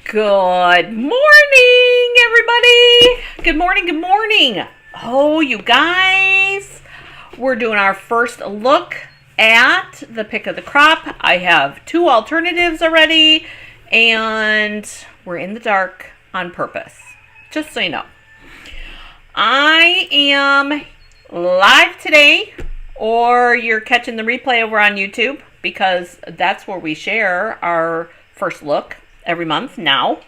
Good morning, everybody. Good morning, good morning. Oh, you guys, we're doing our first look at the pick of the crop. I have two alternatives already, and we're in the dark on purpose, just so you know. I am live today, or you're catching the replay over on YouTube, because that's where we share our first look every month now.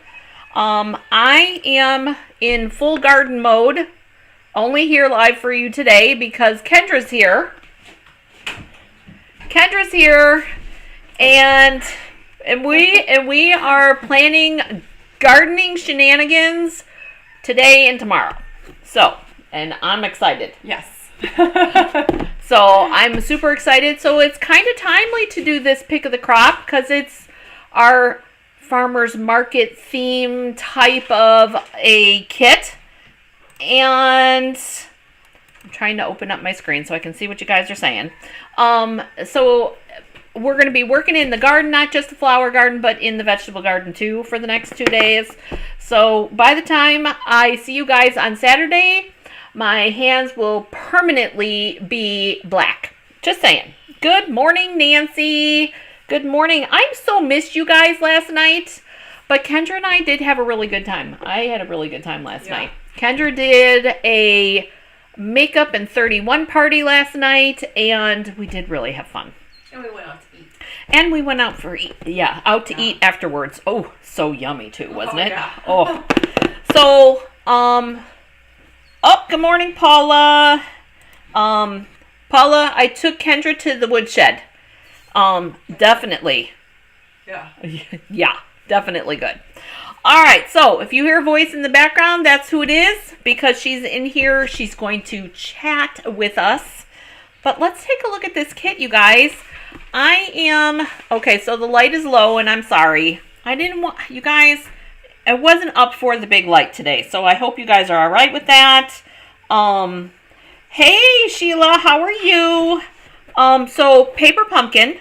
I am in full garden mode, only here live for you today because Kendra's here. Kendra's here, and we are planning gardening shenanigans today and tomorrow. So, and I'm excited. Yes. So I'm super excited. So it's kind of timely to do this pick of the crop because it's our farmer's market theme type of a kit. And I'm trying to open up my screen so I can see what you guys are saying. So we're going to be working in the garden, not just the flower garden, but in the vegetable garden too for the next 2 days. So by the time I see you guys on Saturday, my hands will permanently be black. Just saying. Good morning, Nancy. Good morning. I so missed you guys last night, but Kendra and I did have a really good time. I had a really good time last night. Kendra did a makeup and 31 party last night, and we did really have fun. And we went out to eat. And we went out for eat. Yeah, out to eat afterwards. Oh, so yummy too, wasn't it? Yeah. Oh. So, good morning, Paula. Paula, I took Kendra to the woodshed. Definitely. Yeah. Yeah, definitely good. All right, so if you hear a voice in the background, that's who it is because she's in here. She's going to chat with us. But let's take a look at this kit, you guys. Okay, so the light is low, and I'm sorry. You guys, I wasn't up for the big light today, so I hope you guys are all right with that. Hey, Sheila, how are you? So Paper Pumpkin,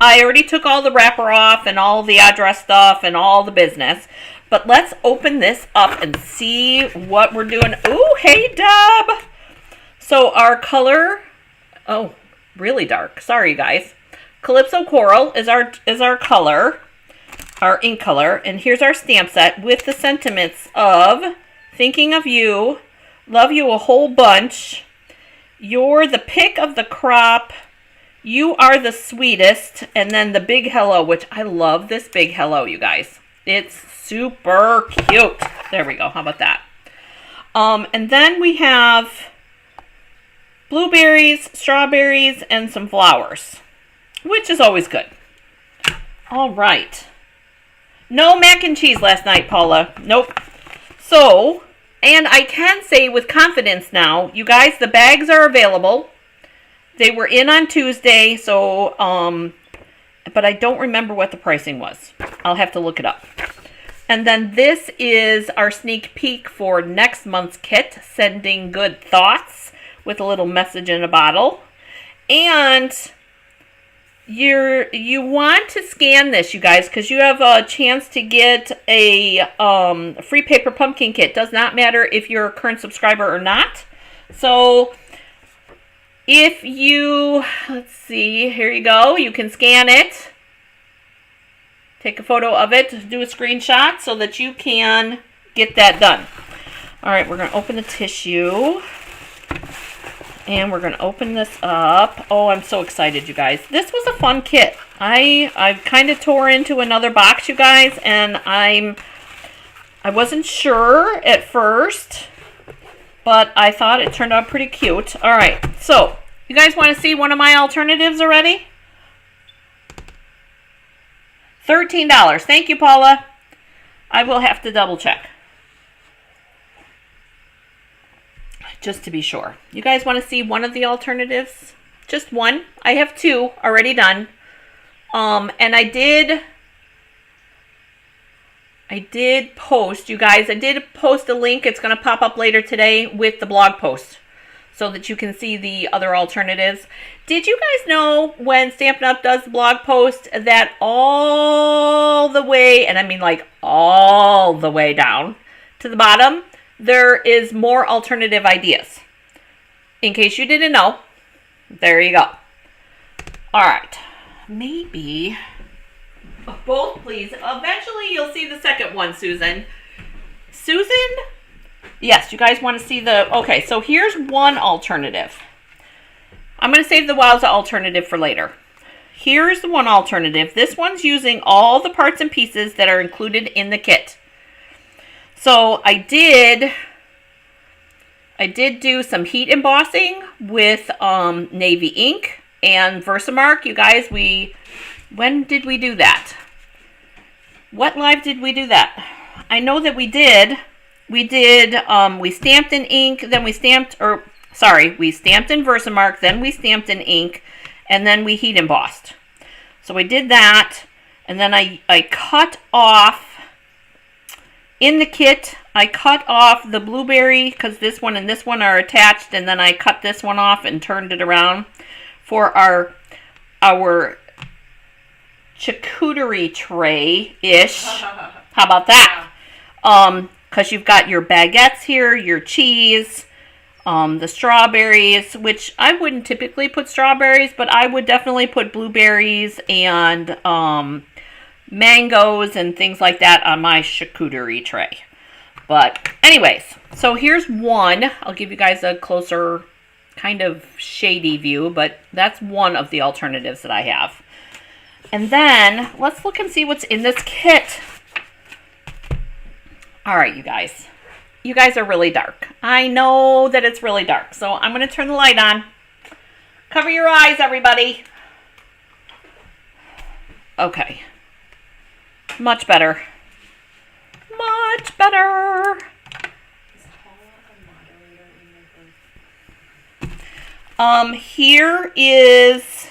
I already took all the wrapper off and all the address stuff and all the business. But let's open this up and see what we're doing. Ooh, hey, Deb. So our color, really dark. Sorry, guys. Calypso Coral is our color, our ink color. And here's our stamp set with the sentiments of thinking of you, love you a whole bunch, you're the pick of the crop, you are the sweetest, and then the big hello, which I love this big hello, you guys. It's super cute. There we go. How about that? And then we have blueberries, strawberries, and some flowers, which is always good. All right. No mac and cheese last night, Paula. Nope. So, and I can say with confidence now, you guys, the bags are available. They were in on Tuesday, so, but I don't remember what the pricing was. I'll have to look it up. And then this is our sneak peek for next month's kit, Sending Good Thoughts, with a little message in a bottle. And you want to scan this, you guys, because you have a chance to get a free Paper Pumpkin kit. Does not matter if you're a current subscriber or not. So if you, let's see, here you go. You can scan it. Take a photo of it. Do a screenshot so that you can get that done. All right, we're going to open the tissue. And we're going to open this up. Oh, I'm so excited, you guys. This was a fun kit. I kind of tore into another box, you guys, and I wasn't sure at first, but I thought it turned out pretty cute. All right, so you guys want to see one of my alternatives already? $13. Thank you, Paula. I will have to double check, just to be sure. You guys want to see one of the alternatives? Just one. I have two already done. And I did post, you guys, I did post a link. It's going to pop up later today with the blog post. so that you can see the other alternatives. Did you guys know when Stampin' Up! Does the blog post that all the way, and I mean like all the way down to the bottom, there is more alternative ideas? In case you didn't know, there you go. All right, maybe both, please. Eventually you'll see the second one, Susan. Susan? Yes, you guys want to see the... Okay, so here's one alternative. I'm going to save the Wowza alternative for later. Here's the one alternative. This one's using all the parts and pieces that are included in the kit. So I did do some heat embossing with Navy ink and Versamark. You guys, when did we do that? What live did we do that? I know that we did. We stamped in ink, then we stamped in Versamark, then we stamped in ink, and then we heat embossed. So we did that, and then I cut off, in the kit, I cut off the blueberry, because this one and this one are attached, and then I cut this one off and turned it around for our charcuterie tray-ish. How about that? Because you've got your baguettes here, your cheese, the strawberries, which I wouldn't typically put strawberries, but I would definitely put blueberries and mangoes and things like that on my charcuterie tray. But anyways, so here's one. I'll give you guys a closer kind of shady view, but that's one of the alternatives that I have. And then let's look and see what's in this kit. All right, you guys. You guys are really dark. I know that it's really dark, so I'm going to turn the light on. Cover your eyes, everybody. Okay. Much better. Much better. Here is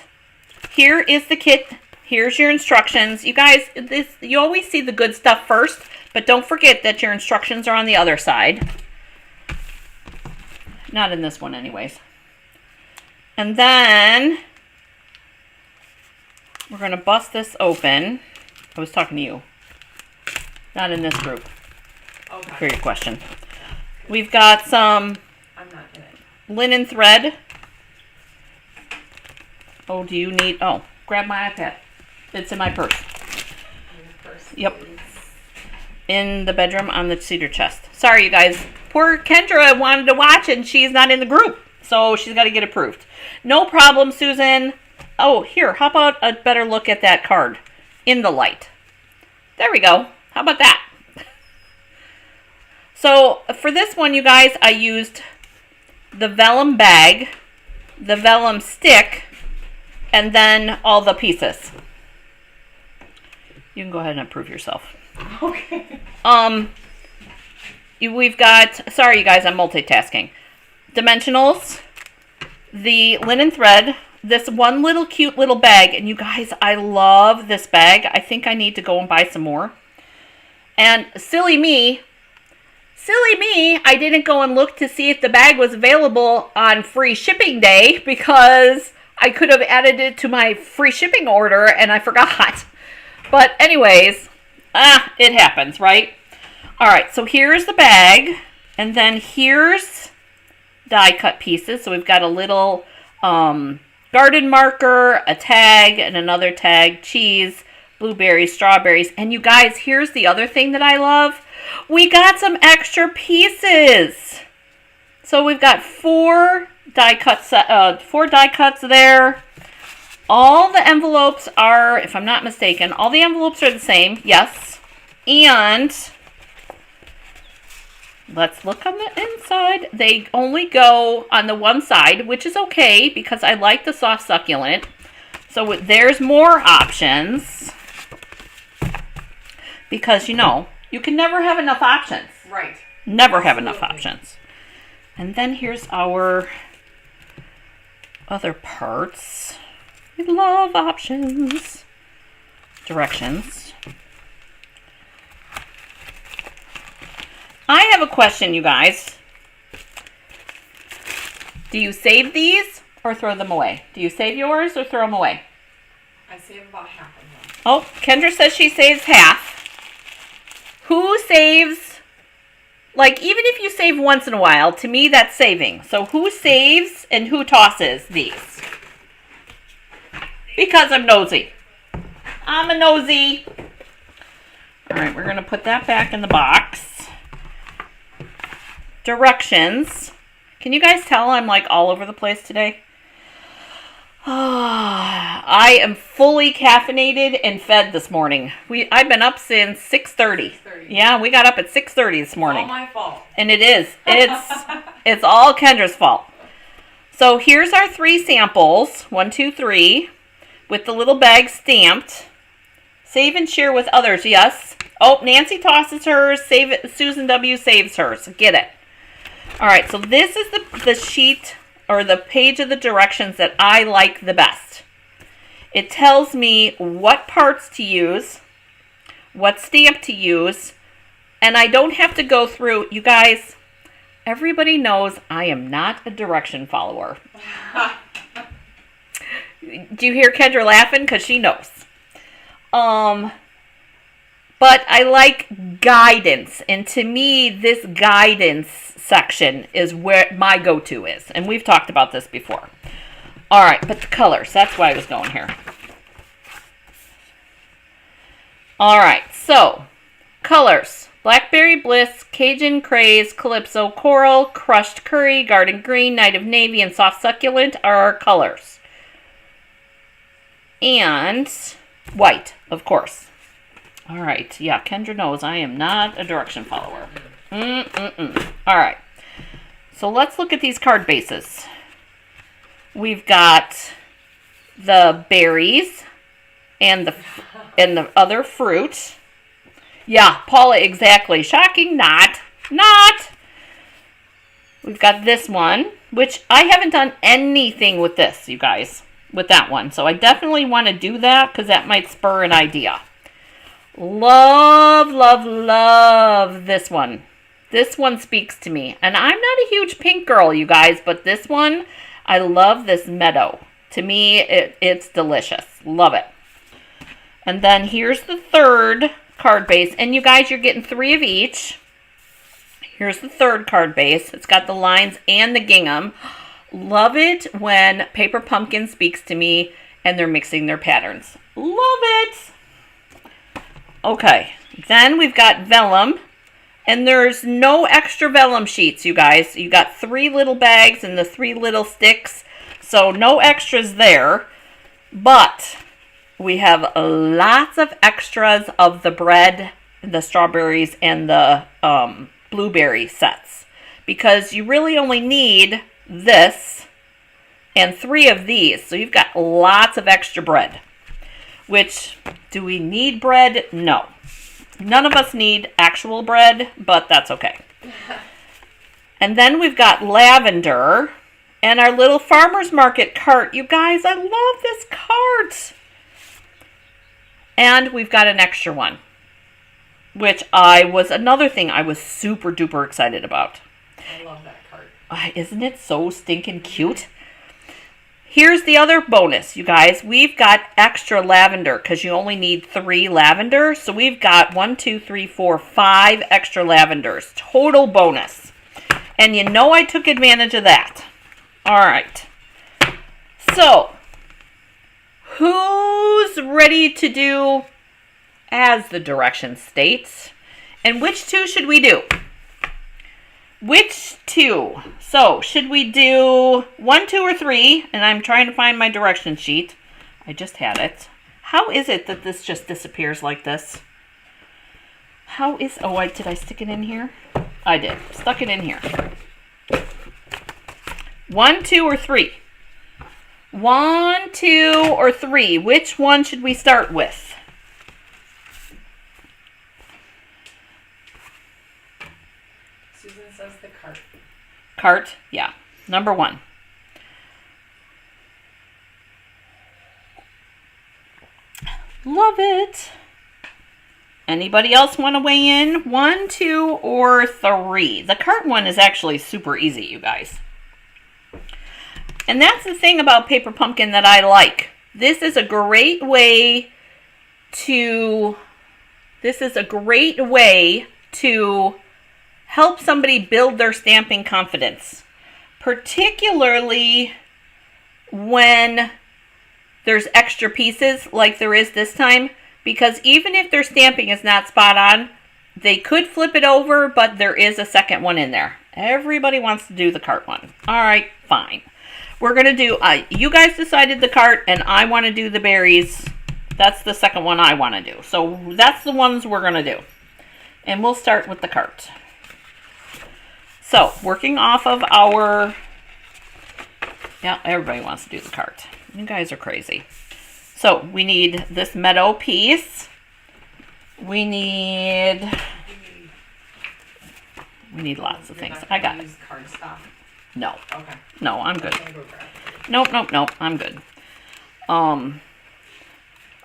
the kit. Here's your instructions. You guys, you always see the good stuff first, but don't forget that your instructions are on the other side. Not in this one anyways. And then we're going to bust this open. I was talking to you. Not in this group. Okay. For your question. We've got some I'm not in it. linen thread. Oh, do you need... Oh, grab my iPad. It's in my purse. Yep. In the bedroom on the cedar chest. Sorry, you guys. Poor Kendra wanted to watch and she's not in the group. So she's got to get approved. No problem, Susan. Oh, here. How about a better look at that card in the light? There we go. How about that? So for this one, you guys, I used the vellum bag, the vellum stick, and then all the pieces. You can go ahead and approve yourself. Okay. We've got, sorry you guys, I'm multitasking. Dimensionals, the linen thread, this one little cute little bag, and you guys, I love this bag. I think I need to go and buy some more. And silly me, I didn't go and look to see if the bag was available on free shipping day because I could have added it to my free shipping order and I forgot. But anyways, it happens, right? All right, so here's the bag, and then here's die cut pieces. So we've got a little garden marker, a tag, and another tag, cheese, blueberries, strawberries. And you guys, here's the other thing that I love. We got some extra pieces. So we've got four die cuts there. All the envelopes are, if I'm not mistaken, all the envelopes are the same. Yes. And let's look on the inside. They only go on the one side, which is okay because I like the soft succulent. So there's more options. Because, you know, you can never have enough options. Right. Never have enough options. And then here's our other parts. We love options. Directions. I have a question, you guys. Do you save these or throw them away? Do you save yours or throw them away? I save about half of them. Oh, Kendra says she saves half. Who saves, like, even if you save once in a while, to me that's saving. So who saves and who tosses these? Because I'm nosy. I'm a nosy. All right, we're going to put that back in the box. Directions. Can you guys tell I'm like all over the place today? I am fully caffeinated and fed this morning. I've been up since 6:30. Yeah, we got up at 6:30 this morning. All my fault. And it is. It's all Kendra's fault. So here's our 3 samples. 1, 2, 3. With the little bag stamped. Save and share with others. Yes. Oh, Nancy tosses hers. Save it. Susan W. saves hers. Get it. All right. So this is the sheet or the page of the directions that I like the best. It tells me what parts to use, what stamp to use, and I don't have to go through. You guys, everybody knows I am not a direction follower. Do you hear Kendra laughing? Because she knows. But I like guidance. And to me, this guidance section is where my go-to is. And we've talked about this before. All right, but the colors. That's why I was going here. All right, so colors. Blackberry Bliss, Cajun Craze, Calypso Coral, Crushed Curry, Garden Green, Night of Navy, and Soft Succulent are our colors. And white, of course. All right. Yeah, Kendra knows I am not a direction follower. All right. So let's look at these card bases. We've got the berries and the other fruit. Yeah, Paula, exactly. Shocking, not. We've got this one, which I haven't done anything with this, you guys. With that one. So I definitely want to do that because that might spur an idea. Love this one. This one speaks to me. And I'm not a huge pink girl, you guys, but this one, I love this meadow. To me, it's delicious. Love it. And then here's the third card base. And you guys, you're getting 3 of each. Here's the third card base. It's got the lines and the gingham. Love it when Paper Pumpkin speaks to me and they're mixing their patterns. Love it. Okay, then we've got vellum. And there's no extra vellum sheets, you guys. You got 3 little bags and the 3 little sticks. So no extras there. But we have lots of extras of the bread, the strawberries, and the blueberry sets. Because you really only need this and 3 of these. So you've got lots of extra bread. Which, do we need bread? No. None of us need actual bread, but that's okay. And then we've got lavender and our little farmer's market cart. You guys, I love this cart. And we've got an extra one, which another thing I was super duper excited about. I love that cart. Isn't it so stinking cute? Here's the other bonus, you guys. We've got extra lavender because you only need 3 lavender. So we've got 1, 2, 3, 4, 5 extra lavenders. Total bonus. And you know I took advantage of that. All right. So, who's ready to do as the directions states? And which 2 should we do? Which 2? So, should we do 1, 2, or 3? And I'm trying to find my direction sheet. I just had it. How is it that this just disappears like this? Did I stick it in here? I did. Stuck it in here. 1, 2, or 3? 1, 2, or 3? Which one should we start with? Susan says the cart. Cart, yeah. Number 1. Love it. Anybody else want to weigh in? 1, 2, or 3? The cart one is actually super easy, you guys. And that's the thing about Paper Pumpkin that I like. This is a great way to help somebody build their stamping confidence, particularly when there's extra pieces like there is this time, because even if their stamping is not spot on, they could flip it over, but there is a second one in there. Everybody wants to do the cart one. All right, fine. We're going to do, you guys decided the cart, and I want to do the berries. That's the second one I want to do. So that's the ones we're going to do. And we'll start with the cart. So, working off of our, yeah, everybody wants to do the cart. You guys are crazy. So, we need this meadow piece. We need lots of things. I got it. Use cardstock. No. Okay. No, I'm good. I'm gonna go grab it. Nope, I'm good.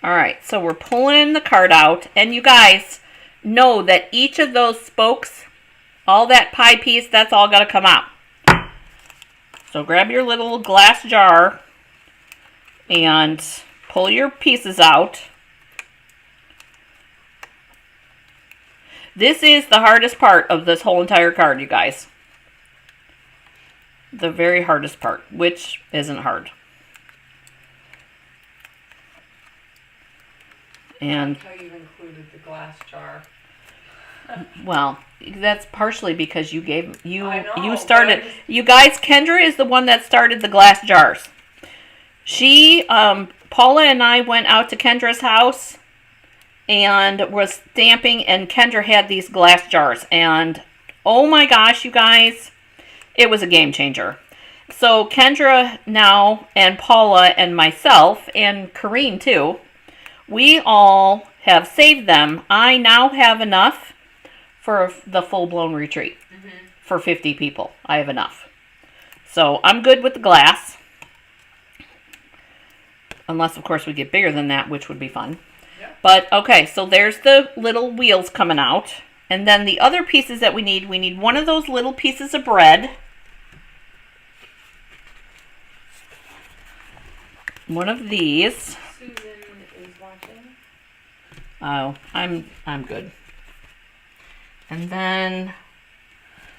Alright, so we're pulling the cart out, and you guys know that each of those spokes, all that pie piece, that's all got to come out. So grab your little glass jar and pull your pieces out. This is the hardest part of this whole entire card, you guys. The very hardest part, which isn't hard. And how you included the glass jar. well, that's partially because you I started. know. You guys, Kendra is the one that started the glass jars. Paula and I went out to Kendra's house and was stamping, and Kendra had these glass jars, and oh my gosh, you guys, it was a game changer. So Kendra now, and Paula and myself, and Corrine too, we all have saved them. I now have enough for the full-blown retreat. For 50 people. I have enough. So I'm good with the glass. Unless, of course, we get bigger than that, which would be fun. Yeah. But, okay, so there's the little wheels coming out. And then the other pieces that we need one of those little pieces of bread. One of these. Susan is watching. Oh, I'm good. And then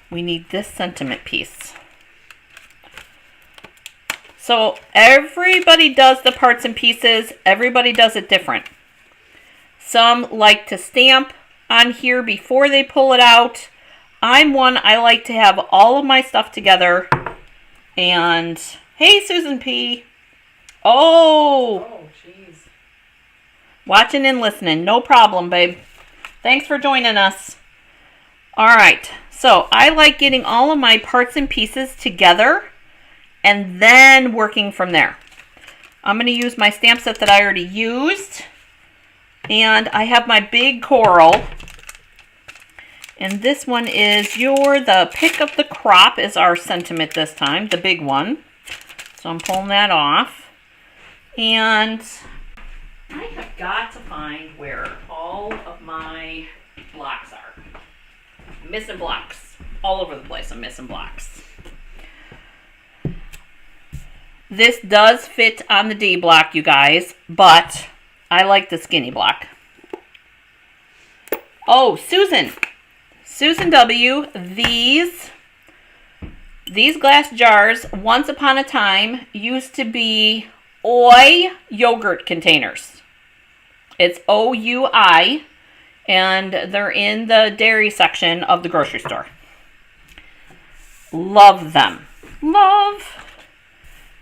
we need this sentiment piece. So everybody does the parts and pieces. Everybody does it different. Some like to stamp on here before they pull it out. I like to have all of my stuff together. And hey, Susan P. Oh, jeez. watching and listening. No problem, babe. Thanks for joining us. All right. So I like getting all of my parts and pieces together and then working from there. I'm going to use my stamp set that I already used. And I have my big coral. And this one is the pick of the crop is our sentiment this time, the big one. So I'm pulling that off. And I have got to find where all of my blocks are. I'm missing blocks. All over the place, I'm missing blocks. This does fit on the D block, you guys, but I like the skinny block. Oh, Susan W., these glass jars, once upon a time, used to be OI yogurt containers. It's OUI, and they're in the dairy section of the grocery store. Love them. Love.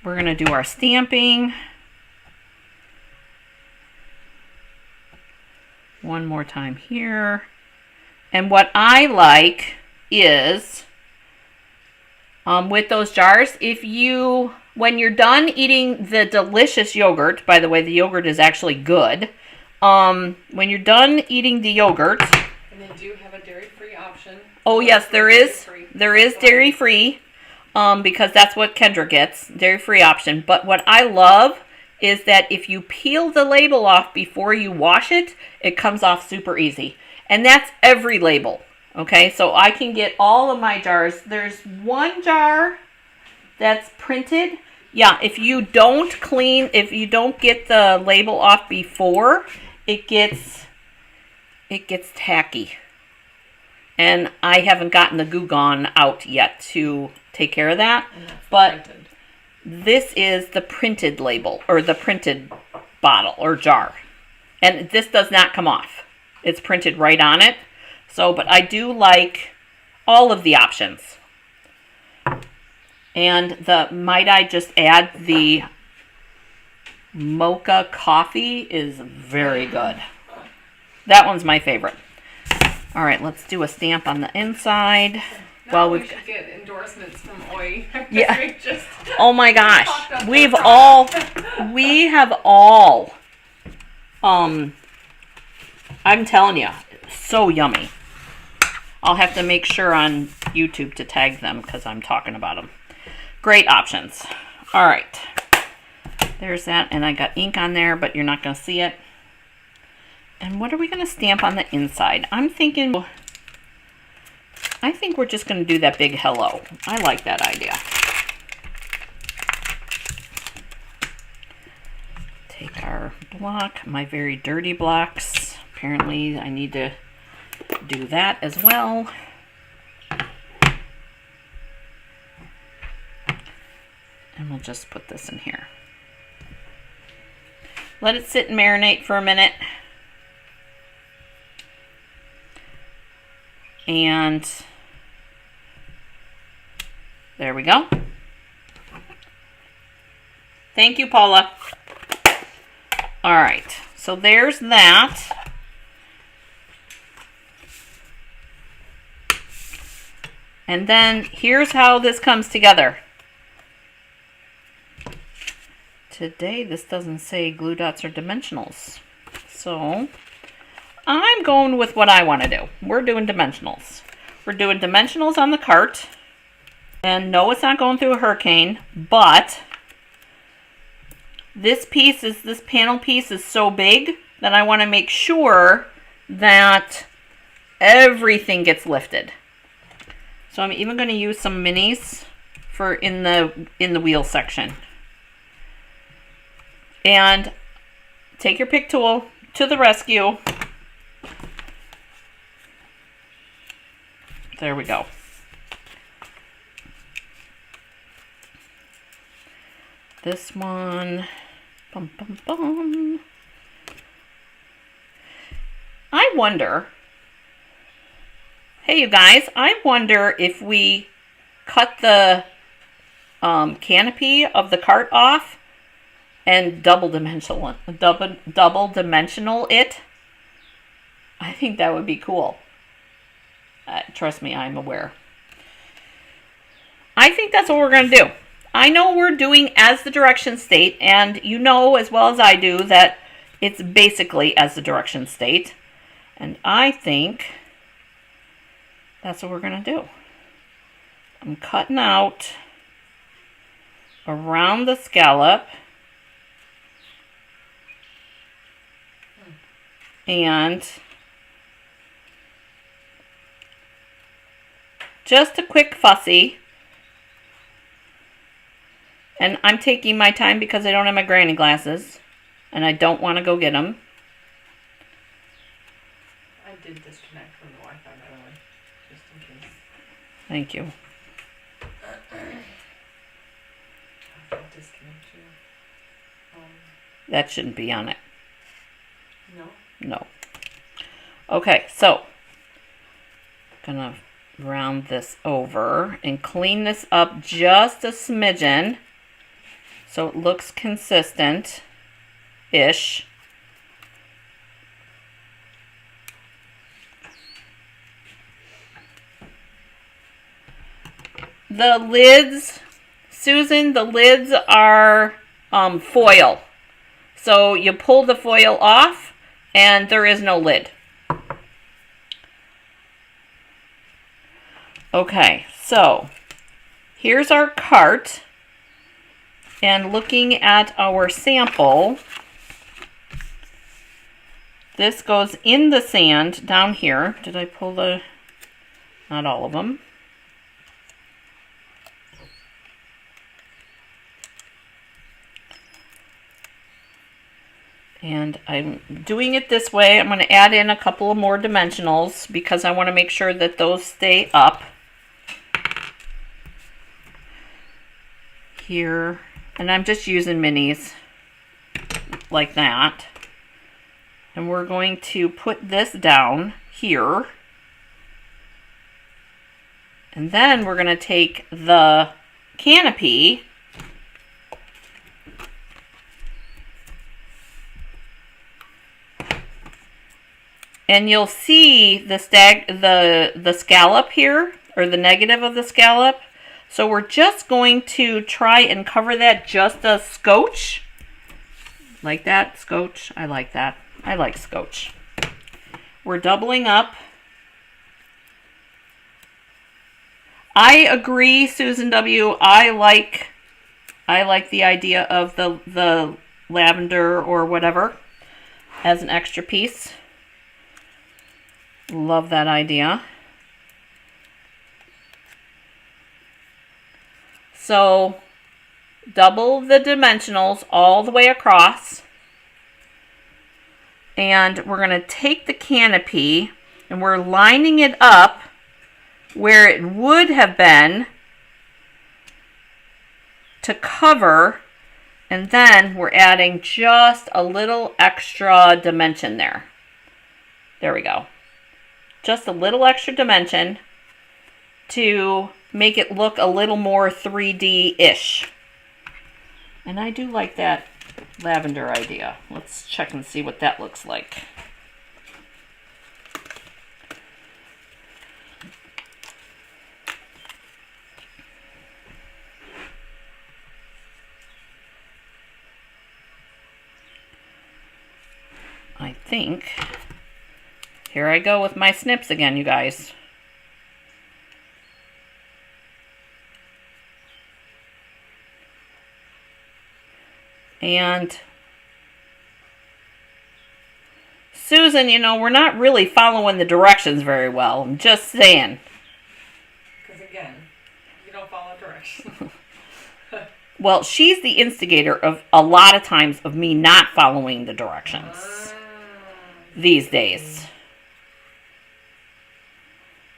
We're going to do our stamping. One more time here. And what I like is, with those jars, when you're done eating the delicious yogurt, by the way, the yogurt is actually good. When you're done eating the yogurt. And they do have a dairy-free option. Oh, yes, there is. There is dairy-free. Because that's what Kendra gets, dairy-free option. But what I love is that if you peel the label off before you wash it, it comes off super easy. And that's every label. Okay, so I can get all of my jars. There's one jar that's printed. Yeah, if you don't get the label off before, it gets tacky. And I haven't gotten the Goo Gone out yet to take care of that. But Printed. this is the printed label, or the printed bottle or jar. And this does not come off. It's printed right on it. So, but I do like all of the options. And might I just add, the mocha coffee is very good. That one's my favorite. All right, let's do a stamp on the inside. Now we should get endorsements from OI. Yeah. We just Oh my gosh. talked up We their have all, I'm telling you, so yummy. I'll have to make sure on YouTube to tag them because I'm talking about them. Great options. All right. There's that. And I got ink on there, but you're not going to see it. And what are we going to stamp on the inside? I think we're just going to do that big hello. I like that idea. Take our block, my very dirty blocks. Apparently I need to do that as well. And we'll just put this in here. Let it sit and marinate for a minute. And there we go. Thank you, Paula. All right, so there's that. And then here's how this comes together. Today, this doesn't say glue dots or dimensionals. So I'm going with what I want to do. We're doing dimensionals. We're doing dimensionals on the cart. And no, it's not going through a hurricane, but this panel piece is so big that I want to make sure that everything gets lifted. So I'm even going to use some minis for in the wheel section. And take your pick tool to the rescue. There we go. This one. Bum, bum, bum. I wonder. Hey, you guys. I wonder if we cut the canopy of the cart off and double dimensional it. I think that would be cool. Trust me, I'm aware. I think that's what we're going to do. I know we're doing as the directions state, and you know as well as I do that it's basically as the directions state. And I think that's what we're going to do. I'm cutting out around the scallop. And just a quick fussy. And I'm taking my time because I don't have my granny glasses. And I don't want to go get them. I did disconnect from the Wi-Fi, by the way, just in case. Thank you. I'll disconnect you. That shouldn't be on it. No. No. Okay, so gonna round this over and clean this up just a smidgen so it looks consistent-ish. The lids, Susan, the lids are foil. So you pull the foil off and there is no lid. Okay, so here's our cart. And looking at our sample, this goes in the sand down here. Did I pull the, not all of them. And I'm doing it this way. I'm going to add in a couple of more dimensionals because I want to make sure that those stay up. Here. And I'm just using minis like that. And we're going to put this down here. And then we're going to take the canopy and you'll see the scallop here, or the negative of the scallop. So we're just going to try and cover that just a scotch. Like that, scotch. I like that. I like scotch. We're doubling up. I agree, Susan W. I like the idea of the lavender or whatever as an extra piece. Love that idea. So double the dimensionals all the way across. And we're going to take the canopy and we're lining it up where it would have been to cover, and then we're adding just a little extra dimension there. There we go. Just a little extra dimension to make it look a little more 3D-ish. And I do like that lavender idea. Let's check and see what that looks like. I think, here I go with my snips again, you guys. And Susan, you know, we're not really following the directions very well. I'm just saying. Because again, you don't follow directions. Well, she's the instigator of a lot of times of me not following the directions these days.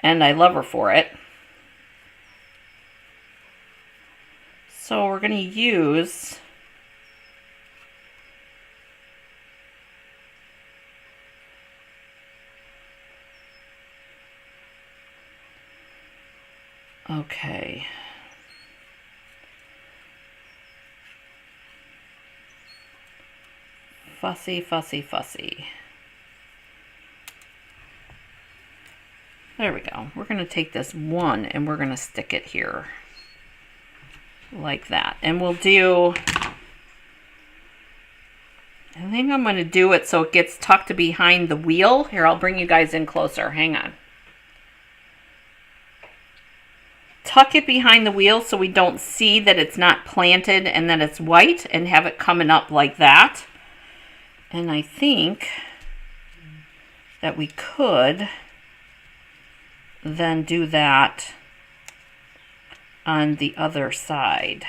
And I love her for it. So we're going to use okay. Fussy, fussy, fussy. There we go. We're going to take this one and we're going to stick it here. Like that. And we'll do, I think I'm going to do it so it gets tucked behind the wheel. Here, I'll bring you guys in closer. Hang on. Tuck it behind the wheel so we don't see that it's not planted and that it's white, and have it coming up like that. And I think that we could then do that on the other side.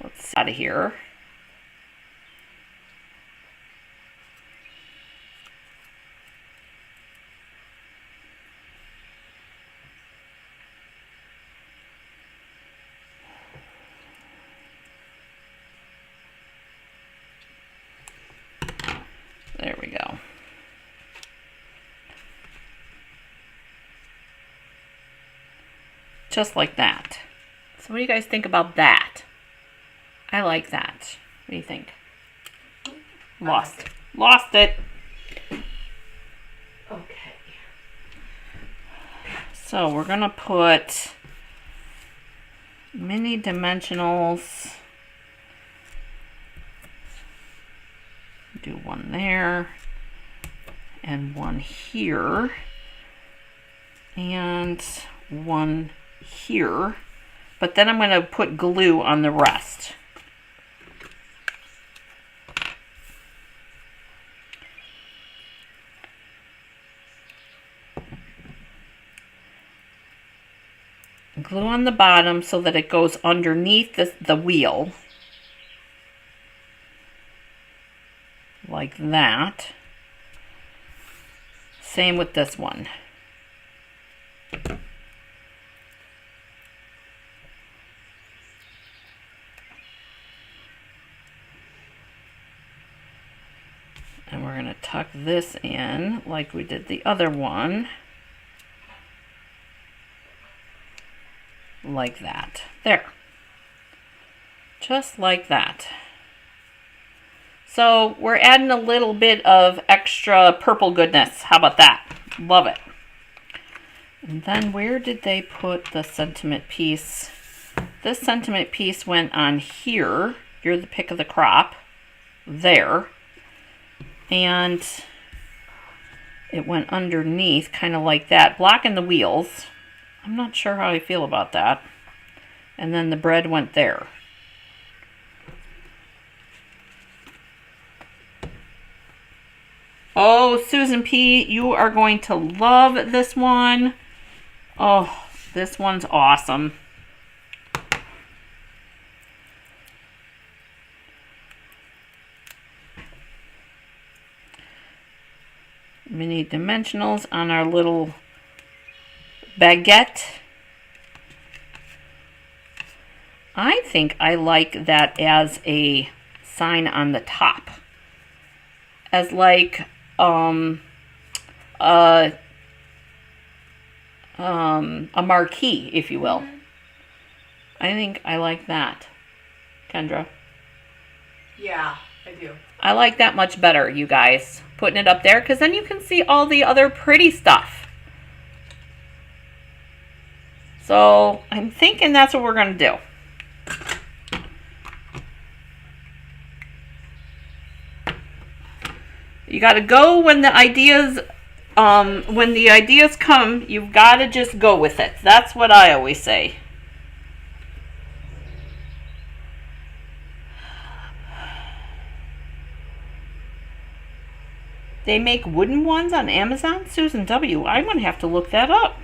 Let's get out of here. There we go. Just like that. So what do you guys think about that? I like that. What do you think? Lost. Lost it. Okay. So we're going to put mini dimensionals. Do one there and one here and one here, but then I'm going to put glue on the rest. Glue on the bottom so that it goes underneath the wheel. like that. Same with this one. And we're going to tuck this in like we did the other one. Like that. There. Just like that. So we're adding a little bit of extra purple goodness. How about that? Love it. And then where did they put the sentiment piece? This sentiment piece went on here. You're the pick of the crop. There. And it went underneath, kind of like that, blocking the wheels. I'm not sure how I feel about that. And then the bread went there. Oh, Susan P., you are going to love this one. Oh, this one's awesome. Mini dimensionals on our little baguette. I think I like that as a sign on the top. As like a marquee, if you will. I think I like that. Kendra? Yeah, I do. I like that much better, you guys. Putting it up there, because then you can see all the other pretty stuff. So I'm thinking that's what we're going to do. You got to go when the ideas come, you've got to just go with it. That's what I always say. They make wooden ones on Amazon? Susan W., I'm going to have to look that up.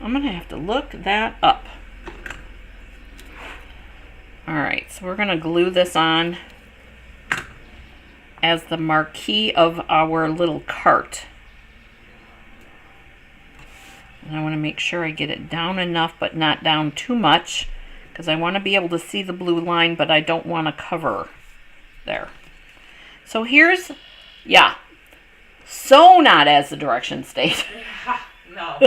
I'm going to have to look that up. Alright, so we're going to glue this on as the marquee of our little cart. And I want to make sure I get it down enough, but not down too much, because I want to be able to see the blue line, but I don't want to cover there. So here's, yeah, so not as the directions state. No.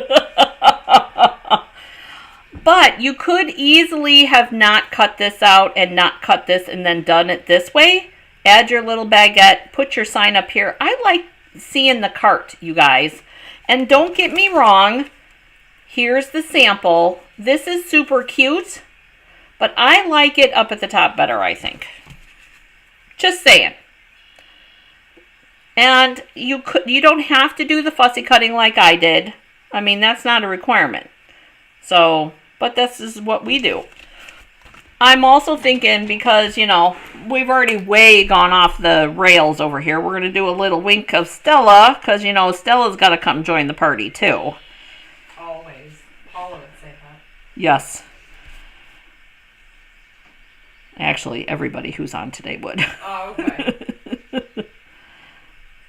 But you could easily have not cut this out and not cut this and then done it this way. Add your little baguette, put your sign up here. I like seeing the cart, you guys. And don't get me wrong, here's the sample. This is super cute, but I like it up at the top better, I think. Just saying. And you don't have to do the fussy cutting like I did. I mean, that's not a requirement. So, but this is what we do. I'm also thinking, because, you know, we've already way gone off the rails over here. We're going to do a little wink of Stella, because, you know, Stella's got to come join the party, too. Always. Paula would say that. Yes. Actually, everybody who's on today would. Oh, okay.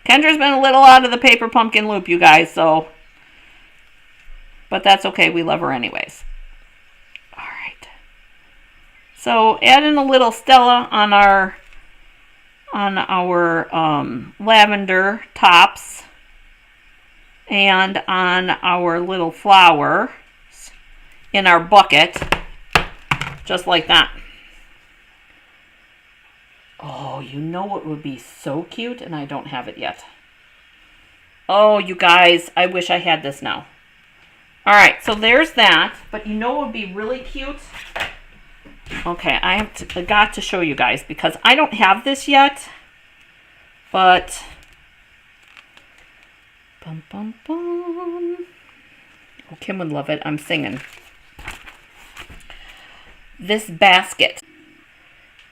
Kendra's been a little out of the paper pumpkin loop, you guys, so. But that's okay. We love her anyways. All right. So add in a little Stella on our lavender tops and on our little flowers in our bucket, just like that. Oh, you know what would be so cute? And I don't have it yet. Oh, you guys, I wish I had this now. All right, so there's that. But you know what would be really cute? Okay, I got to show you guys because I don't have this yet. But bum bum bum. Oh, Kim would love it. I'm singing. This basket.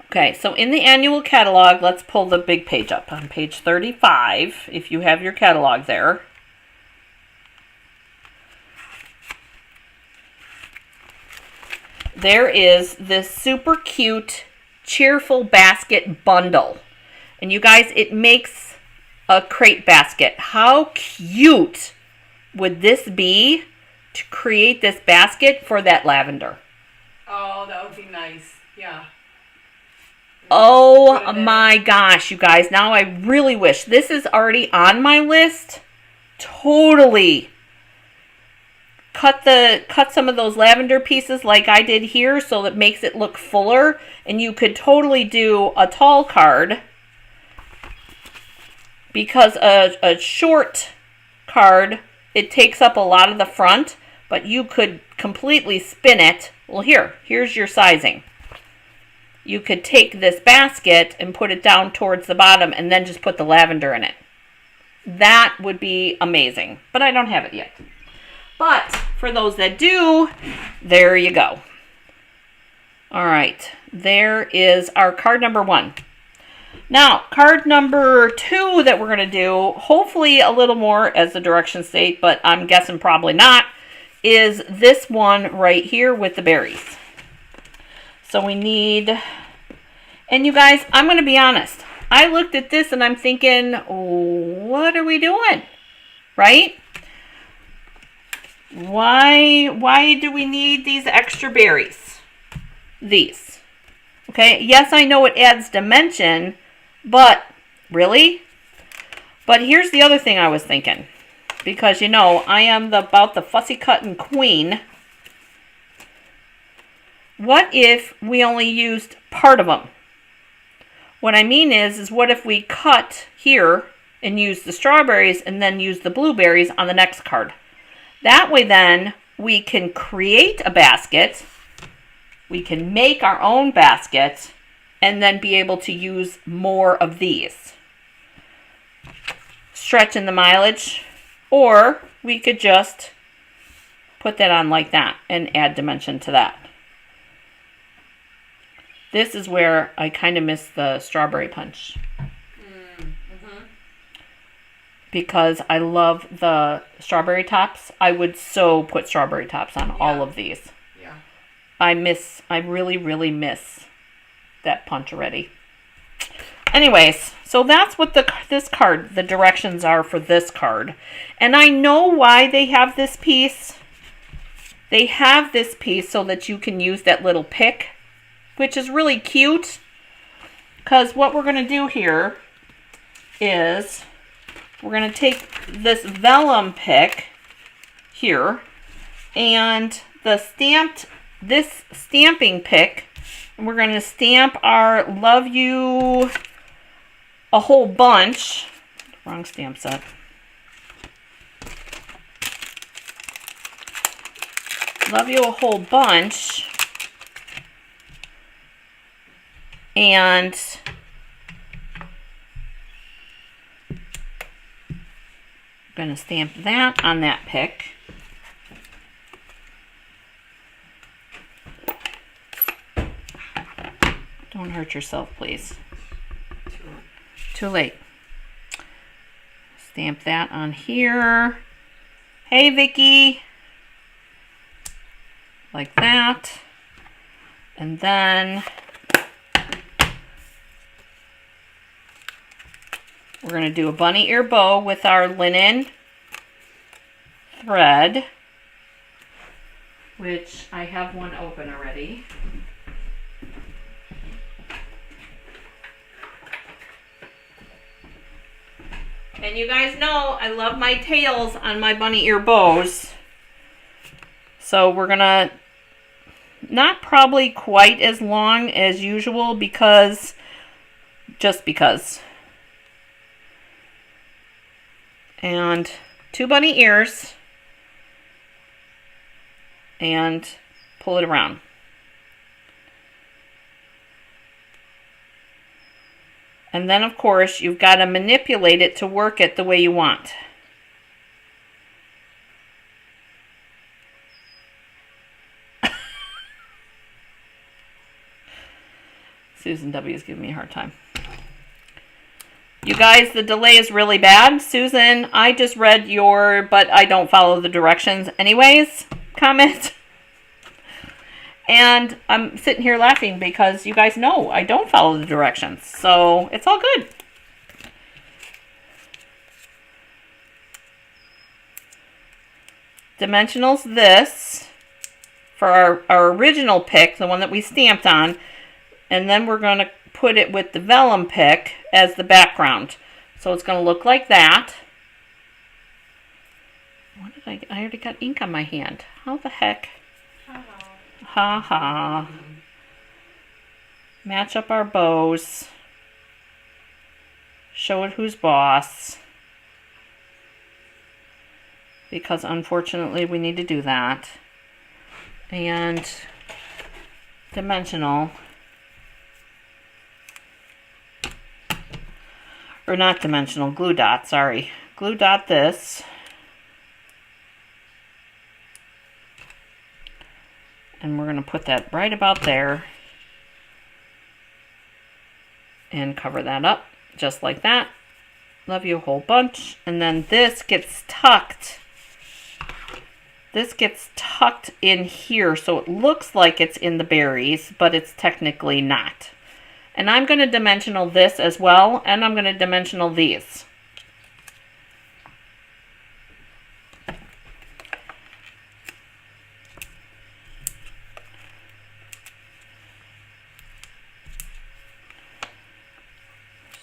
Okay, so in the annual catalog, let's pull the big page up on page 35, if you have your catalog there. There is this super cute Cheerful Basket Bundle. And you guys, it makes a crate basket. How cute would this be to create this basket for that lavender? Oh, that would be nice. Yeah. Oh my gosh, you guys. Now I really wish. This is already on my list. Totally. Cut some of those lavender pieces like I did here so that makes it look fuller. And you could totally do a tall card. Because a short card, it takes up a lot of the front. But you could completely spin it. Well, here's your sizing. You could take this basket and put it down towards the bottom and then just put the lavender in it. That would be amazing. But I don't have it yet. But for those that do, there you go. All right. There is our card number 1. Now, card number 2 that we're going to do, hopefully a little more as the directions state, but I'm guessing probably not, is this one right here with the berries. So we need, and you guys, I'm going to be honest. I looked at this and I'm thinking, what are we doing? Right? Why do we need these extra berries? These. Okay, yes, I know it adds dimension, but really? But here's the other thing I was thinking. Because, you know, I am about the fussy cutting queen. What if we only used part of them? What I mean is what if we cut here and use the strawberries and then use the blueberries on the next card? That way then we can create a basket, we can make our own basket, and then be able to use more of these. Stretching the mileage, or we could just put that on like that and add dimension to that. This is where I kind of miss the strawberry punch. Because I love the strawberry tops. I would so put strawberry tops on all of these. Yeah. I really, really miss that punch already. Anyways, so that's what the directions are for this card. And I know why they have this piece. They have this piece so that you can use that little pick, which is really cute. Because what we're going to do here is we're going to take this vellum pick here and this stamping pick, and we're going to stamp our Love You a Whole Bunch. Wrong stamp set. Love You a Whole Bunch. And I'm going to stamp that on that pick. Don't hurt yourself, please. Too late. Stamp that on here. Hey, Vicky. Like that. And then we're going to do a bunny ear bow with our linen thread, which I have one open already. And you guys know I love my tails on my bunny ear bows. So we're going to, not probably quite as long as usual just because. And 2 bunny ears. And pull it around. And then, of course, you've got to manipulate it to work it the way you want. Susan W. is giving me a hard time. You guys, the delay is really bad. Susan, I just read your, but I don't follow the directions anyways, comment. And I'm sitting here laughing because you guys know I don't follow the directions. So it's all good. Dimensionals this for our original pick, the one that we stamped on. And then we're going to put it with the vellum pick as the background. So it's going to look like that. What did I already got ink on my hand. How the heck? Ha ha. Match up our bows. Show it who's boss. Because unfortunately we need to do that. And dimensional. Or not dimensional, glue dot, sorry. Glue dot this. And we're going to put that right about there. And cover that up, just like that. Love you a whole bunch. And then this gets tucked. This gets tucked in here, so it looks like it's in the berries, but it's technically not. And I'm going to dimensional this as well, and I'm going to dimensional these.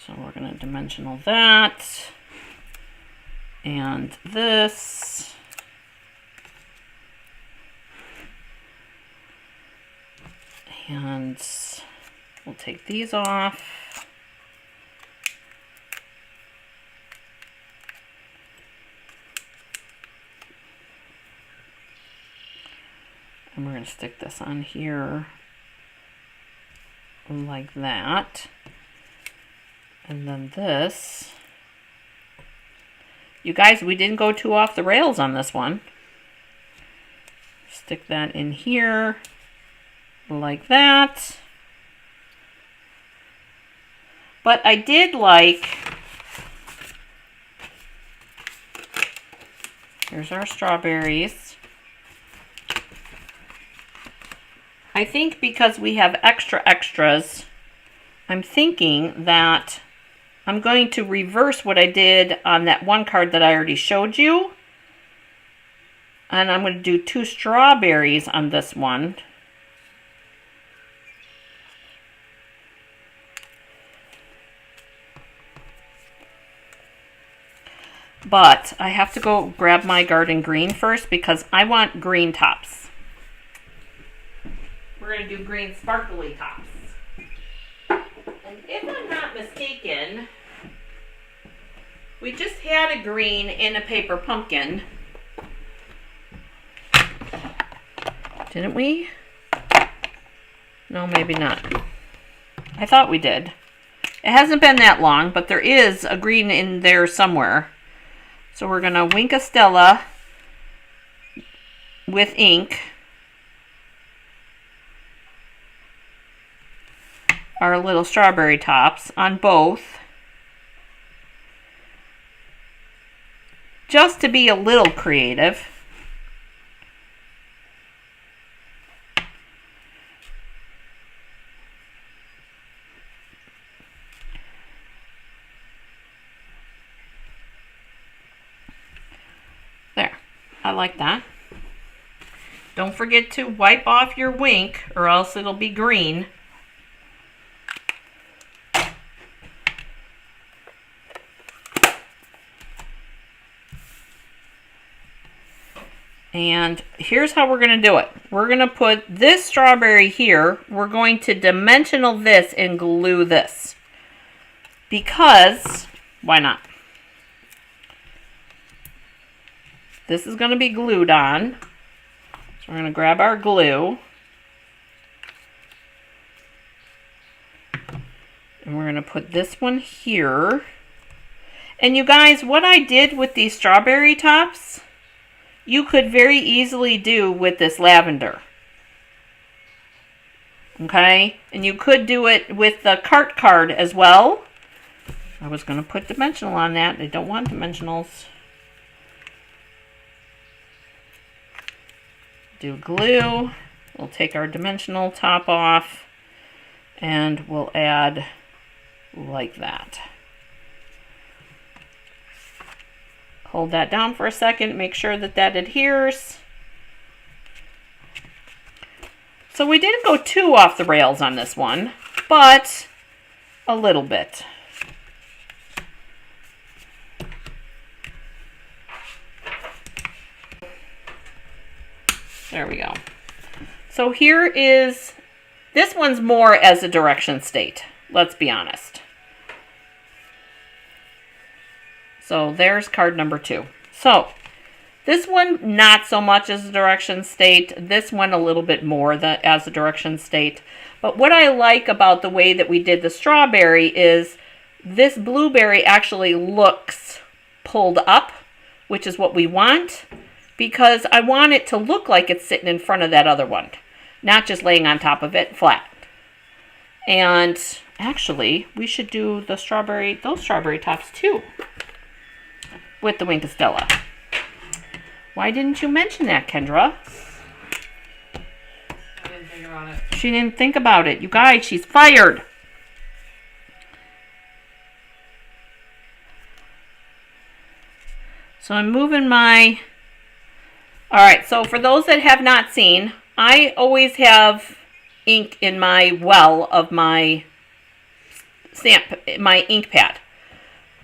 So we're going to dimensional that, and this. And we'll take these off. And we're going to stick this on here like that. And then this. You guys, we didn't go too off the rails on this one. Stick that in here like that. But I did like, here's our strawberries. I think because we have extras, I'm thinking that I'm going to reverse what I did on that one card that I already showed you. And I'm going to do 2 strawberries on this one. But I have to go grab my garden green first because I want green tops. We're going to do green sparkly tops. And if I'm not mistaken, we just had a green in a paper pumpkin. Didn't we? No, maybe not. I thought we did. It hasn't been that long, but there is a green in there somewhere. So we're going to Wink a Stella with ink our little strawberry tops on both. Just to be a little creative. There. I like that. Don't forget to wipe off your wink or else it'll be green. And here's how we're going to do it. We're going to put this strawberry here. We're going to dimensional this and glue this. Because, why not? This is going to be glued on. So we're going to grab our glue. And we're going to put this one here. And you guys, what I did with these strawberry tops, you could very easily do with this lavender. Okay? And you could do it with the cart card as well. I was going to put dimensional on that. I don't want dimensionals. Do glue. We'll take our dimensional top off and we'll add like that. Hold that down for a second, make sure that that adheres. So we didn't go too off the rails on this one, but a little bit. There we go. So here is, this one's more as a direction state, let's be honest. So there's card number 2. So this one, not so much as a direction state. This one a little bit more as a direction state. But what I like about the way that we did the strawberry is this blueberry actually looks pulled up, which is what we want, because I want it to look like it's sitting in front of that other one, not just laying on top of it flat. And actually, we should do the strawberry, those strawberry tops too, with the Wink of Stella. Why didn't you mention that, Kendra? I didn't think about it. She didn't think about it. You guys, she's fired. So I'm moving my... Alright, so for those that have not seen, I always have ink in my well of my my ink pad.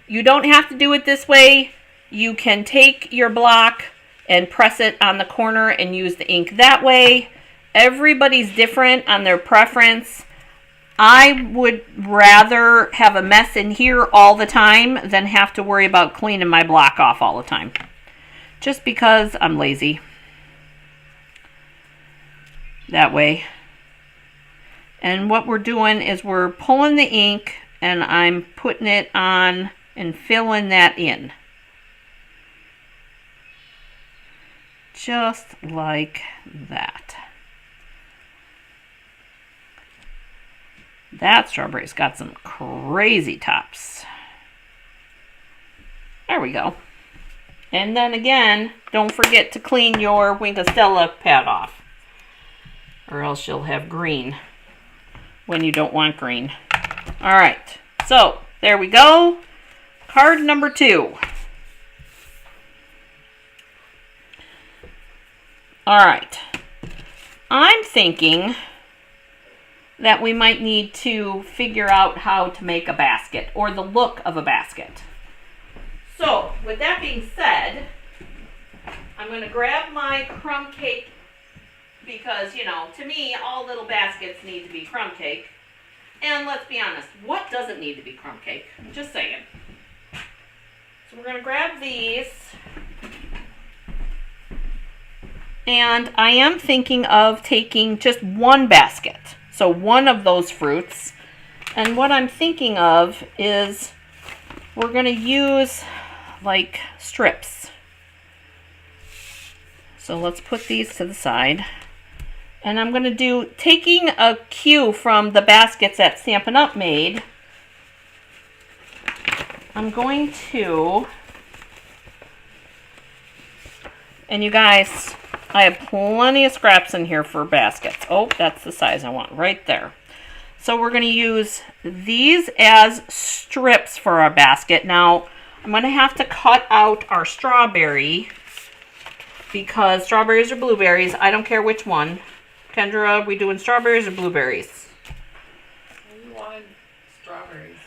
You don't have to do it this way. You can take your block and press it on the corner and use the ink that way. Everybody's different on their preference. I would rather have a mess in here all the time than have to worry about cleaning my block off all the time. Just because I'm lazy. That way. And what we're doing is we're pulling the ink and I'm putting it on and filling that in. Just like that. That strawberry's got some crazy tops. There we go. And then again, don't forget to clean your Wink of Stella pad off, or else you'll have green when you don't want green. All right, so there we go. Card number 2. All right, I'm thinking that we might need to figure out how to make a basket, or the look of a basket. So, with that being said, I'm going to grab my crumb cake, because, you know, to me, all little baskets need to be crumb cake. And let's be honest, what doesn't need to be crumb cake? Just saying. So we're going to grab these. And I am thinking of taking just one basket. So one of those fruits. And what I'm thinking of is we're going to use like strips. So let's put these to the side. And I'm going to do, taking a cue from the baskets that Stampin' Up! Made, I'm going to, and you guys, I have plenty of scraps in here for baskets. Oh, that's the size I want, right there. So we're going to use these as strips for our basket. Now, I'm going to have to cut out our strawberry, because strawberries or blueberries, I don't care which one. Kendra, are we doing strawberries or blueberries? You wanted strawberries.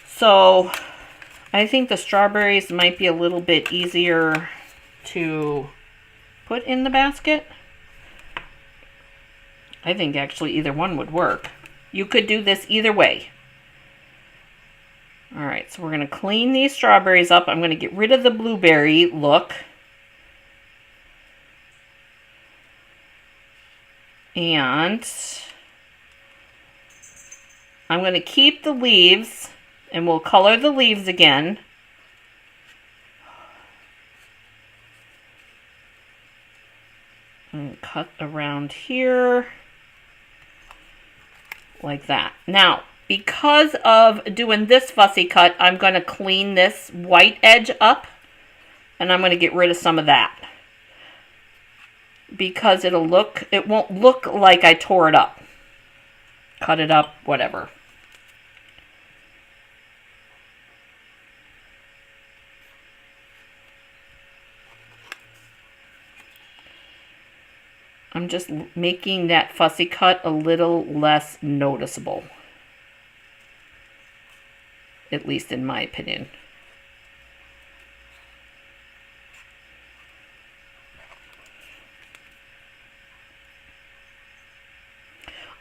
So, I think the strawberries might be a little bit easier to put in the basket. I think actually either one would work. You could do this either way. Alright, so we're going to clean these strawberries up. I'm going to get rid of the blueberry look. And I'm going to keep the leaves, and we'll color the leaves again. And cut around here like that. Now, because of doing this fussy cut, I'm going to clean this white edge up, and I'm going to get rid of some of that. because it won't look like I tore it up. Cut it up, whatever. I'm just making that fussy cut a little less noticeable. At least in my opinion.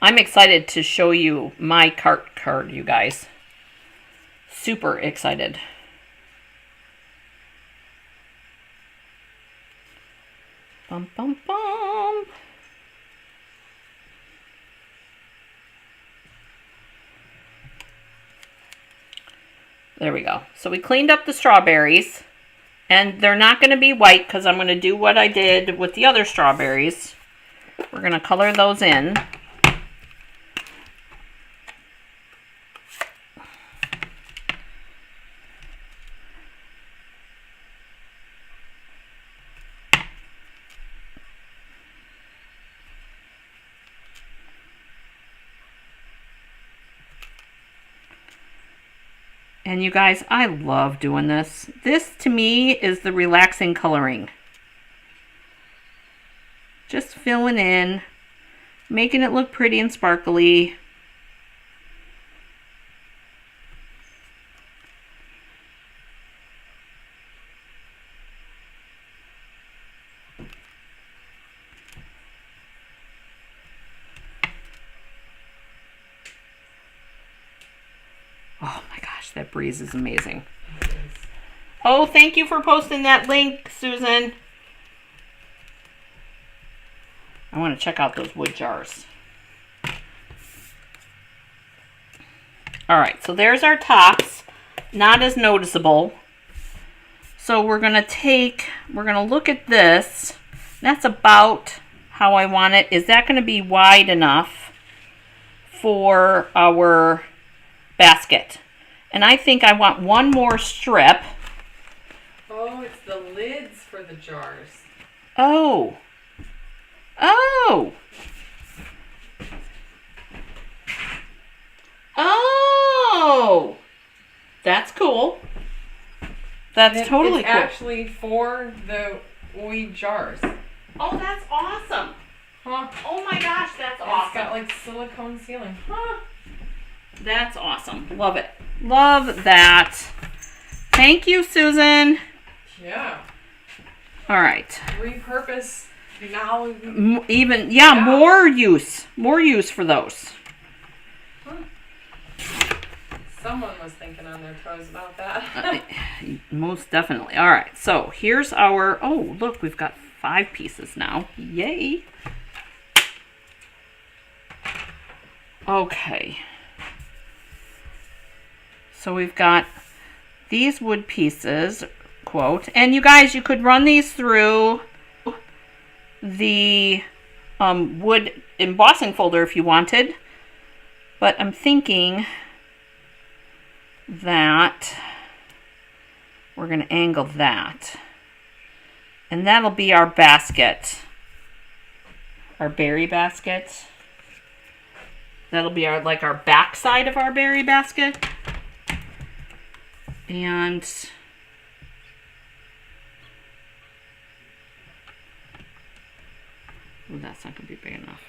I'm excited to show you my cart card, you guys. Super excited. Bum, bum, bum. There we go. So we cleaned up the strawberries. And they're not going to be white because I'm going to do what I did with the other strawberries. We're going to color those in. And you guys, I love doing this. This, to me, is the relaxing coloring. Just filling in, making it look pretty and sparkly. Oh my gosh, that breeze is amazing. Oh, thank you for posting that link, Susan. I want to check out those wood jars. All right, so there's our tops. Not as noticeable. So we're going to look at this. That's about how I want it. Is that going to be wide enough for our basket? And I think I want one more strip. Oh, it's the lids for the jars. Oh. Oh. Oh. That's cool. That's totally it's cool. Actually for the OI jars. Oh, that's awesome. Huh? Oh my gosh, that's And awesome. It's got like silicone ceiling. Huh. That's awesome. Love it. Love that. Thank you, Susan. Yeah. All right. Repurpose now. More use for those. Someone was thinking on their toes about that. Most definitely. All right. So here's our, oh, look, we've got 5 pieces now. Yay. Okay. So we've got these wood pieces, quote, and you guys, you could run these through the wood embossing folder if you wanted, but I'm thinking that we're going to angle that, and that'll be our basket, our berry basket. That'll be our back side of our berry basket. And that's not going to be big enough.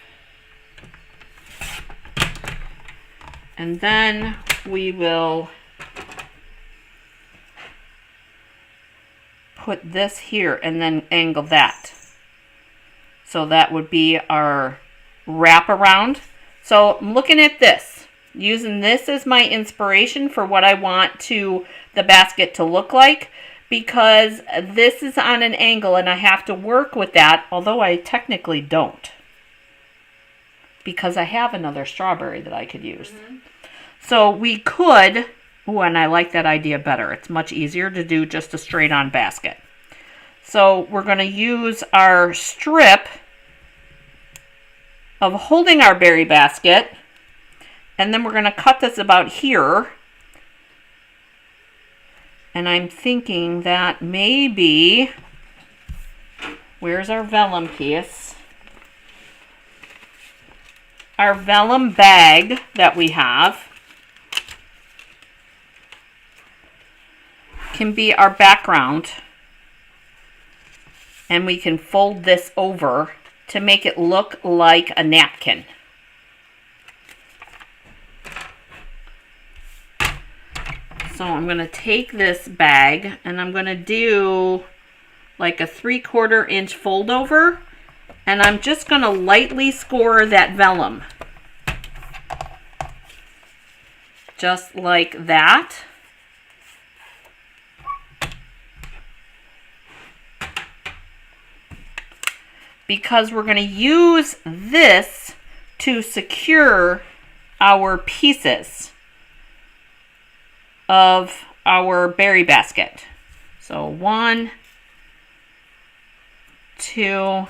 And then we will put this here and then angle that. So that would be our wraparound. So I'm looking at this, using this as my inspiration for what I want the basket to look like, because this is on an angle and I have to work with that, although I technically don't, because I have another strawberry that I could use. Mm-hmm. So we could, and I like that idea better. It's much easier to do just a straight on basket. So we're going to use our strip of holding our berry basket, and then we're going to cut this about here. And I'm thinking that maybe, where's our vellum piece? our vellum bag that we have can be our background, and we can fold this over to make it look like a napkin. So I'm going to take this bag and I'm going to do like a 3/4 inch fold over, and I'm just going to lightly score that vellum. Just like that. Because we're going to use this to secure our pieces of our berry basket. So 1, 2,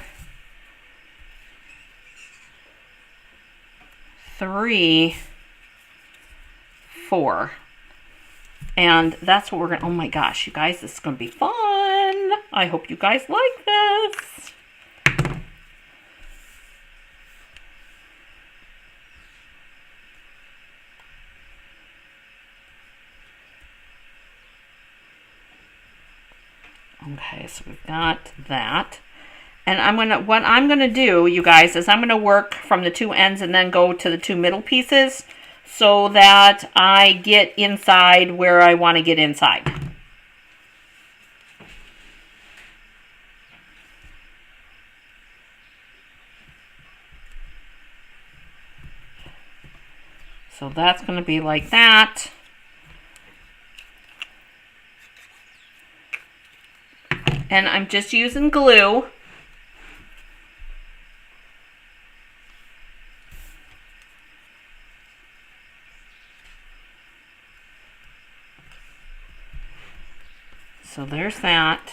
3, 4. And that's what we're going to, oh my gosh, you guys, this is going to be fun. I hope you guys like this. Okay, so we've got that. And what I'm gonna do, you guys, is I'm gonna work from the 2 ends and then go to the 2 middle pieces so that I get inside where I want to get inside. So that's gonna be like that. And I'm just using glue. So there's that.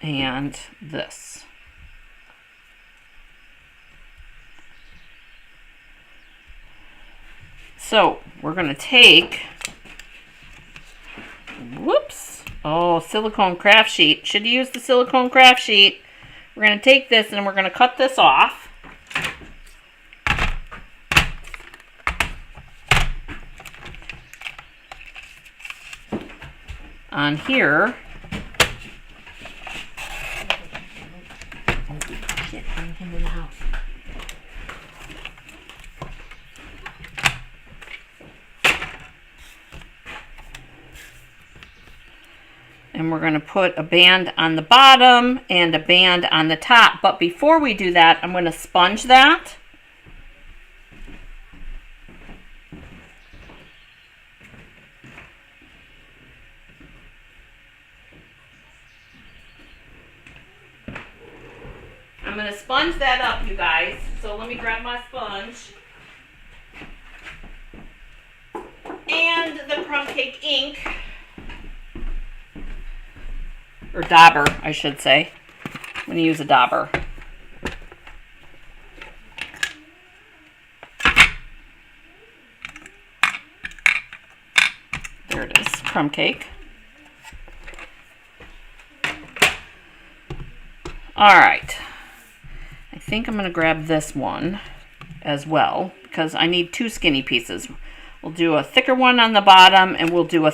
And this. So we're going to take, whoops, oh, silicone craft sheet. Should use the silicone craft sheet. We're going to take this and we're going to cut this off. On here. Oh, shit, bring him in the house. And we're going to put a band on the bottom and a band on the top. But before we do that, I'm going to sponge that. I'm going to sponge that up, you guys. So let me grab my sponge. And the crumb cake ink. Or dauber, I should say. I'm going to use a dauber. There it is, crumb cake. All right. I think I'm going to grab this one as well because I need 2 skinny pieces. We'll do a thicker one on the bottom and we'll do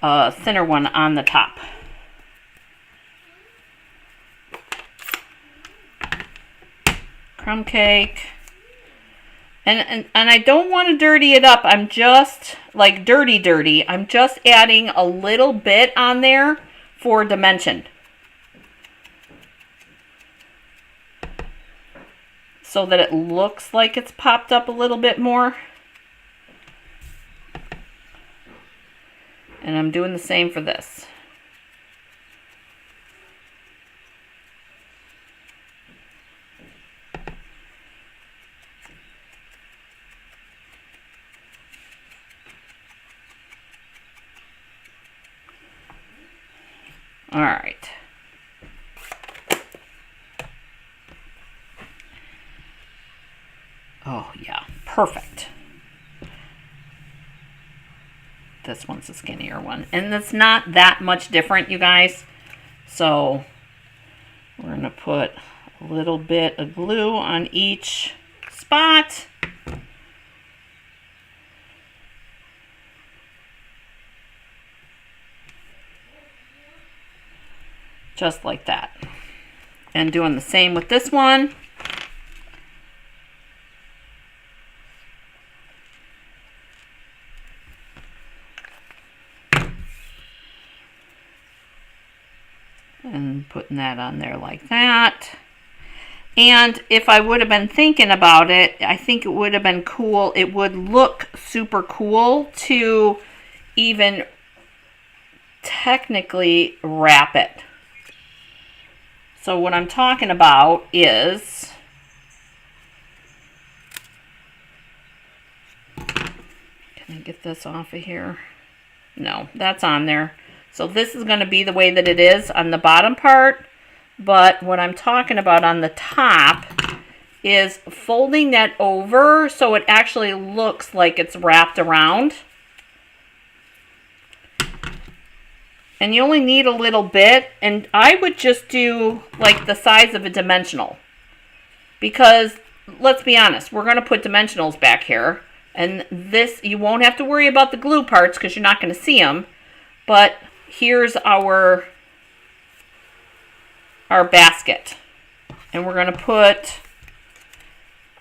a thinner one on the top. Crumb cake. And I don't want to dirty it up. I'm just like dirty. I'm just adding a little bit on there for dimension. So that it looks like it's popped up a little bit more. And I'm doing the same for this. All right. Oh, yeah, perfect. This one's a skinnier one. And it's not that much different, you guys. So we're going to put a little bit of glue on each spot. Just like that. And doing the same with this one. And putting that on there like that. And if I would have been thinking about it, I think it would have been cool. It would look super cool to even technically wrap it. So what I'm talking about is, can I get this off of here? No, that's on there. So this is going to be the way that it is on the bottom part. But what I'm talking about on the top is folding that over so it actually looks like it's wrapped around. And you only need a little bit. And I would just do like the size of a dimensional. Because let's be honest, we're going to put dimensionals back here. And this, you won't have to worry about the glue parts because you're not going to see them. But here's our basket. And we're going to put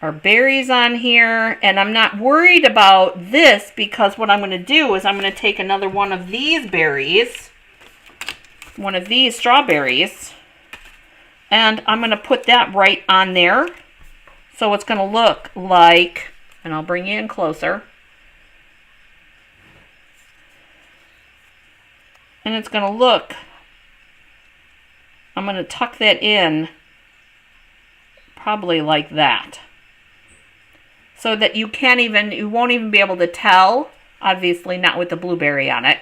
our berries on here. And I'm not worried about this because what I'm going to do is I'm going to take another one of these berries, one of these strawberries, and I'm going to put that right on there. So it's going to look like, and I'll bring you in closer. And it's going to look, I'm going to tuck that in probably like that. So that you won't even be able to tell, obviously not with the blueberry on it,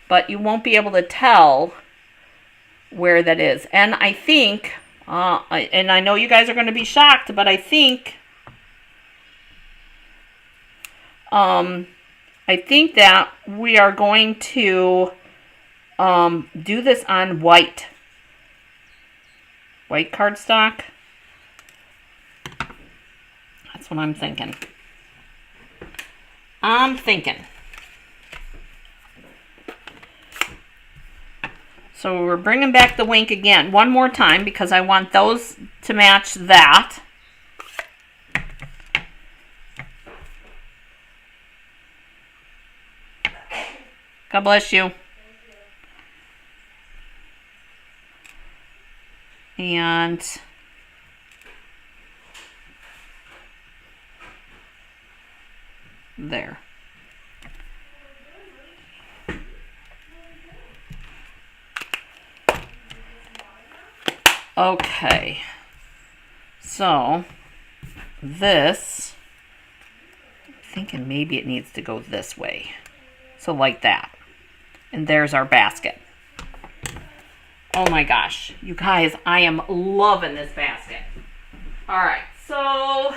but you won't be able to tell where that is. And I think, and I know you guys are going to be shocked, but I think that we are going to do this on white cardstock. That's what I'm thinking. So we're bringing back the wink again one more time because I want those to match that. God bless you. And there. Okay, so this, I'm thinking maybe it needs to go this way. So like that. And there's our basket. Oh my gosh, you guys, I am loving this basket. All right, so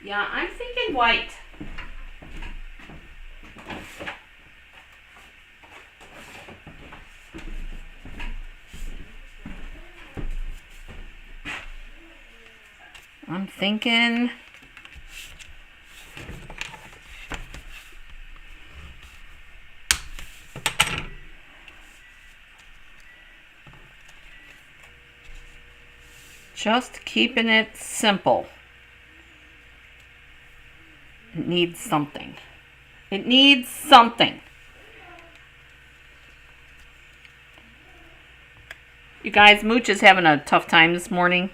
yeah, I'm thinking white. I'm thinking just keeping it simple. It needs something. It needs something. You guys, Mooch is having a tough time this morning.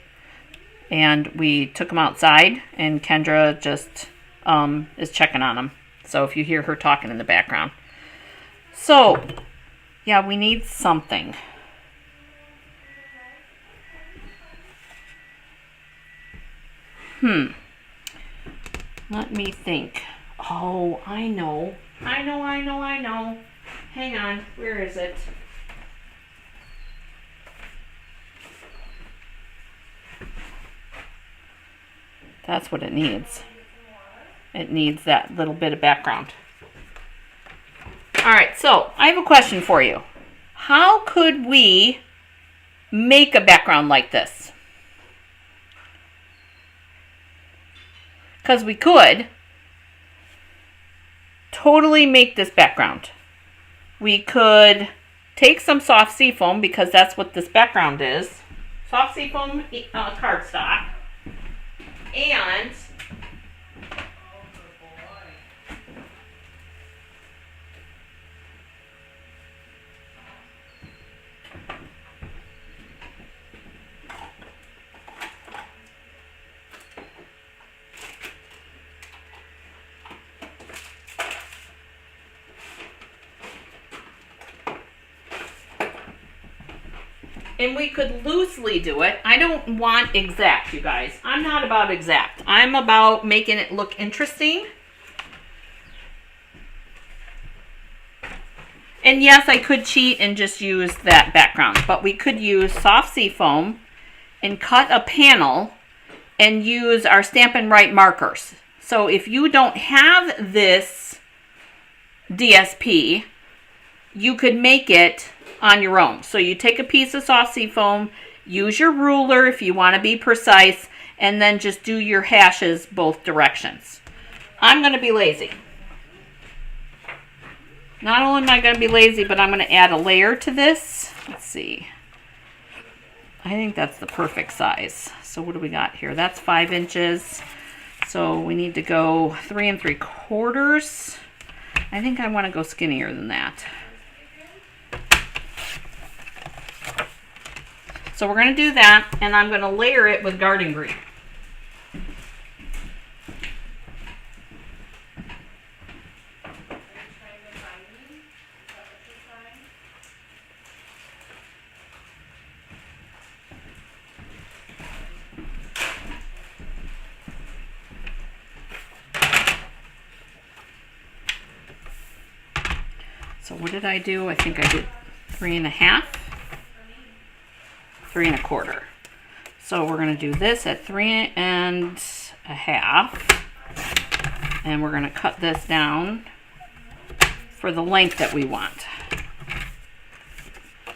And we took him outside, and Kendra just is checking on him. So if you hear her talking in the background. So, yeah, we need something. Let me think. Oh, I know. Hang on. Where is it? That's what it needs. It needs that little bit of background. All right, so I have a question for you. How could we make a background like this. Because we could totally make this background. We could take some soft seafoam, because that's what this background is. Soft seafoam cardstock. And we could loosely do it. I don't want exact, you guys. I'm not about exact. I'm about making it look interesting. And yes, I could cheat and just use that background, but we could use soft seafoam and cut a panel and use our Stampin' Write markers. So if you don't have this DSP, you could make it on your own. So you take a piece of soft seafoam, use your ruler if you want to be precise, and then just do your hashes both directions. I'm going to be lazy. Not only am I going to be lazy, but I'm going to add a layer to this. Let's see. I think that's the perfect size. So what do we got here? That's 5 inches. So we need to go 3 3/4. I think I want to go skinnier than that. So we're going to do that, and I'm going to layer it with garden green. So what did I do? I think I did 3 1/2. 3 1/4. So we're going to do this at 3 1/2, and we're going to cut this down for the length that we want,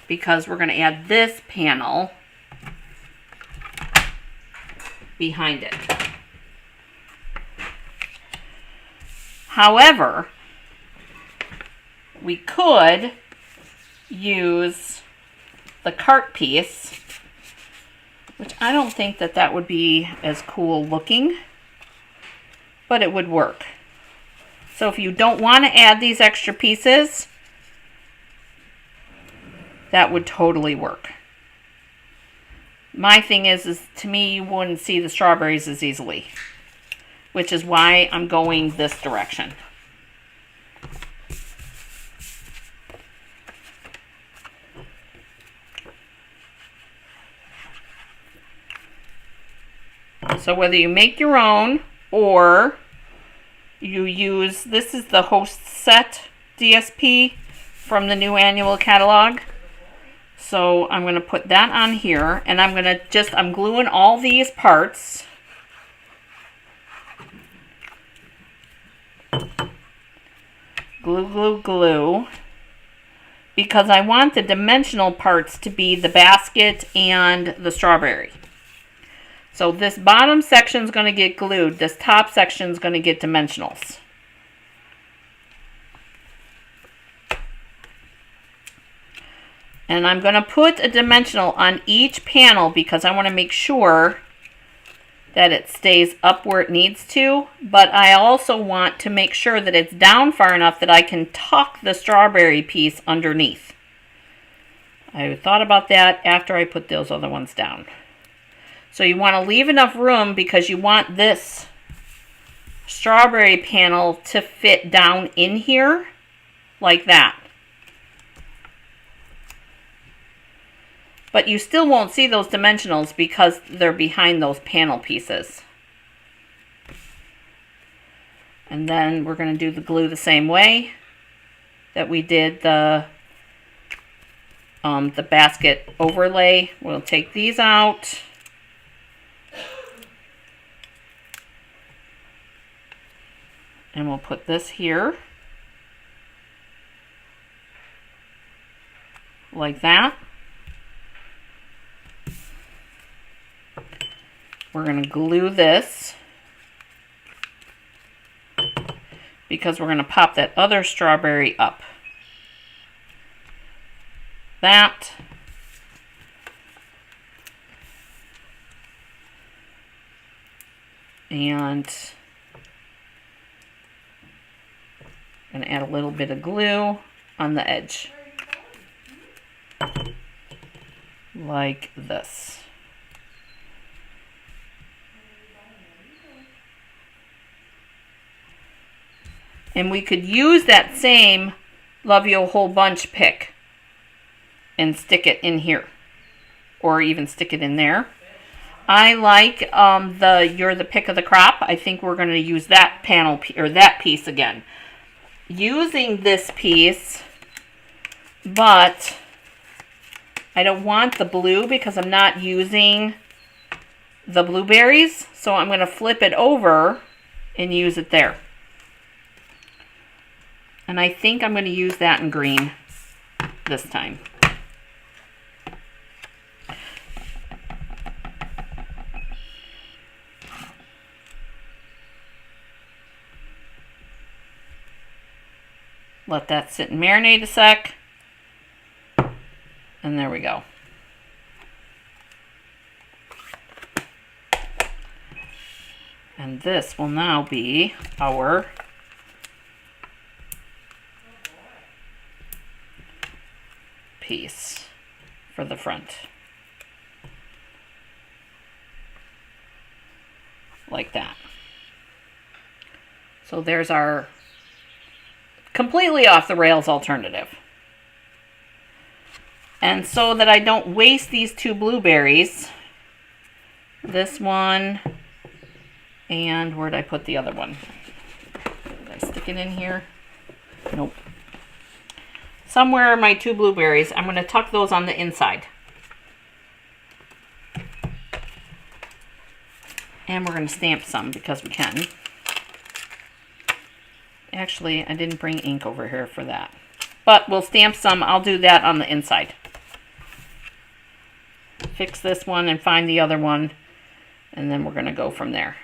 because we're going to add this panel behind it. However, we could use the cart piece, which I don't think that would be as cool looking, but it would work. So if you don't want to add these extra pieces, that would totally work. My thing is to me, you wouldn't see the strawberries as easily, which is why I'm going this direction. So whether you make your own or you use, this is the Host Set DSP from the new annual catalog. So I'm going to put that on here, and I'm going to I'm gluing all these parts. Glue, glue, glue. Because I want the dimensional parts to be the basket and the strawberry. So this bottom section is going to get glued. This top section is going to get dimensionals. And I'm going to put a dimensional on each panel because I want to make sure that it stays up where it needs to. But I also want to make sure that it's down far enough that I can tuck the strawberry piece underneath. I thought about that after I put those other ones down. So you want to leave enough room because you want this strawberry panel to fit down in here like that. But you still won't see those dimensionals because they're behind those panel pieces. And then we're going to do the glue the same way that we did the basket overlay. We'll take these out. And we'll put this here. Like that. we're going to glue this because we're going to pop that other strawberry up. That. And I'm going to add a little bit of glue on the edge. Like this. And we could use that same Love You a Whole Bunch pick and stick it in here. Or even stick it in there. I like You're the Pick of the Crop. I think we're going to use that panel or that piece again. Using this piece, but I don't want the blue because I'm not using the blueberries. So I'm going to flip it over and use it there. And I think I'm going to use that in green this time. Let that sit and marinate a sec. And there we go. And this will now be our piece for the front. Like that. So there's our completely off the rails alternative. And so that I don't waste these two blueberries, this one, and where'd I put the other one? Did I stick it in here? Nope. Somewhere my two blueberries, I'm going to tuck those on the inside. And we're going to stamp some because we can. Actually, I didn't bring ink over here for that. But we'll stamp some. I'll do that on the inside. Fix this one and find the other one. And then we're going to go from there.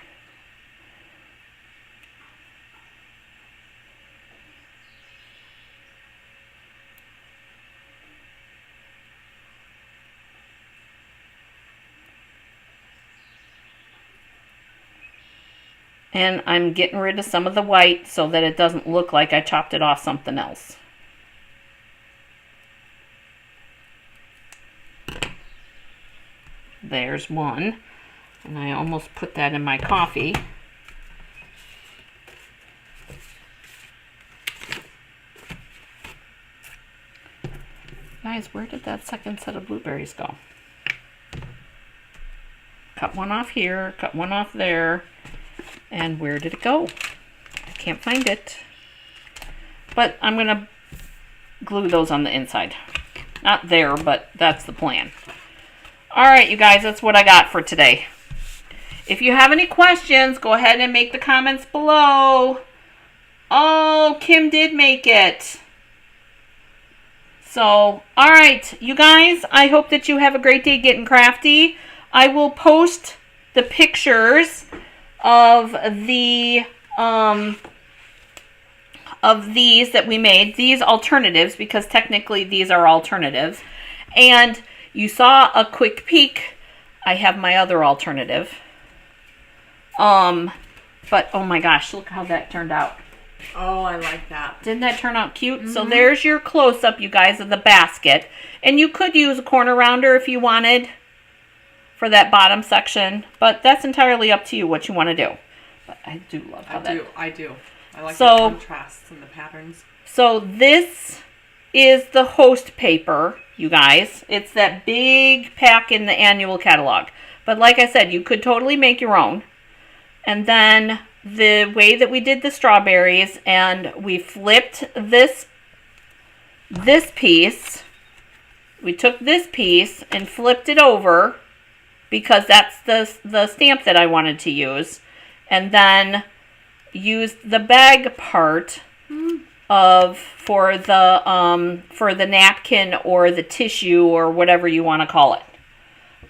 And I'm getting rid of some of the white so that it doesn't look like I chopped it off something else. There's one. And I almost put that in my coffee. Guys, where did that second set of blueberries go? Cut one off here, cut one off there. And where did it go? I can't find it. But I'm going to glue those on the inside. Not there, but that's the plan. Alright, you guys, that's what I got for today. If you have any questions, go ahead and make the comments below. Oh, Kim did make it. So, alright, you guys, I hope that you have a great day getting crafty. I will post the pictures of the of these that we made, these alternatives, because technically these are alternatives. And you saw a quick peek. I have my other alternative. But oh my gosh, look how that turned out. Oh, I like that. Didn't that turn out cute? Mm-hmm. So there's your close-up, you guys, of the basket. And you could use a corner rounder if you wanted for that bottom section, but that's entirely up to you what you want to do. But I do love how I do. I like the contrasts and the patterns. So this is the host paper, you guys. It's that big pack in the annual catalog. But like I said, you could totally make your own. And then the way that we did the strawberries, and we flipped this piece. We took this piece and flipped it over, because that's the stamp that I wanted to use, and then used the bag part for the napkin or the tissue or whatever you want to call it,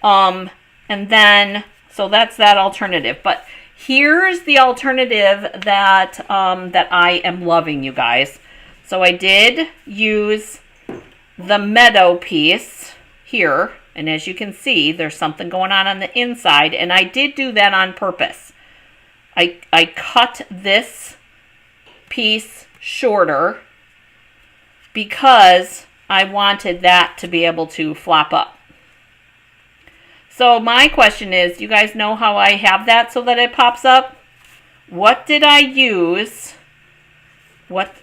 and then So that's that alternative. But here's the alternative that that I am loving, you guys. So I did use the meadow piece here, and as you can see, there's something going on the inside, and I did do that on purpose. I cut this piece shorter because I wanted that to be able to flop up. So my question is, you guys know how I have that so that it pops up? What did I use? What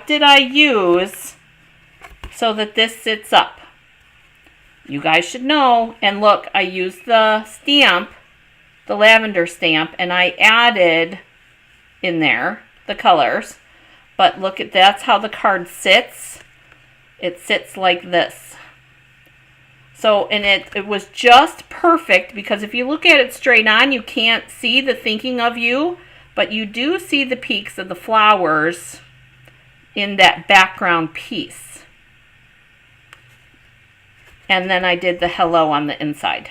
did I use so that this sits up? You guys should know. And look, I used the stamp, the lavender stamp, and I added in there the colors. But look at, that's how the card sits. It sits like this. So, and it was just perfect, because if you look at it straight on, you can't see the thinking of you, but you do see the peaks of the flowers in that background piece. And then I did the hello on the inside,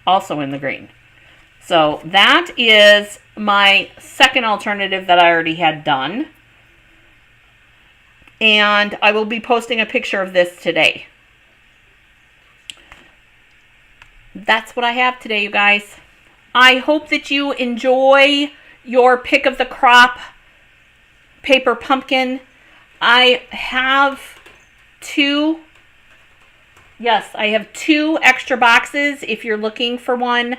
also in the green. So that is my second alternative that I already had done. And I will be posting a picture of this today. That's what I have today, you guys. I hope that you enjoy your pick of the crop paper pumpkin. I have two extra boxes if you're looking for one.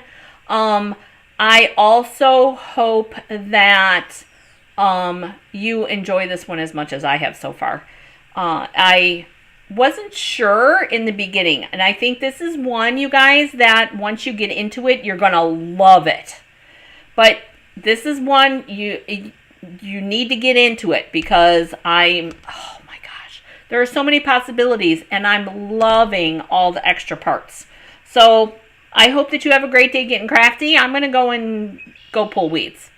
I also hope that you enjoy this one as much as I have so far. I wasn't sure in the beginning, and I think this is one, you guys, that once you get into it, you're gonna love it. But this is one you need to get into it, because oh my gosh, there are so many possibilities, and I'm loving all the extra parts. So I hope that you have a great day getting crafty. I'm gonna go pull weeds.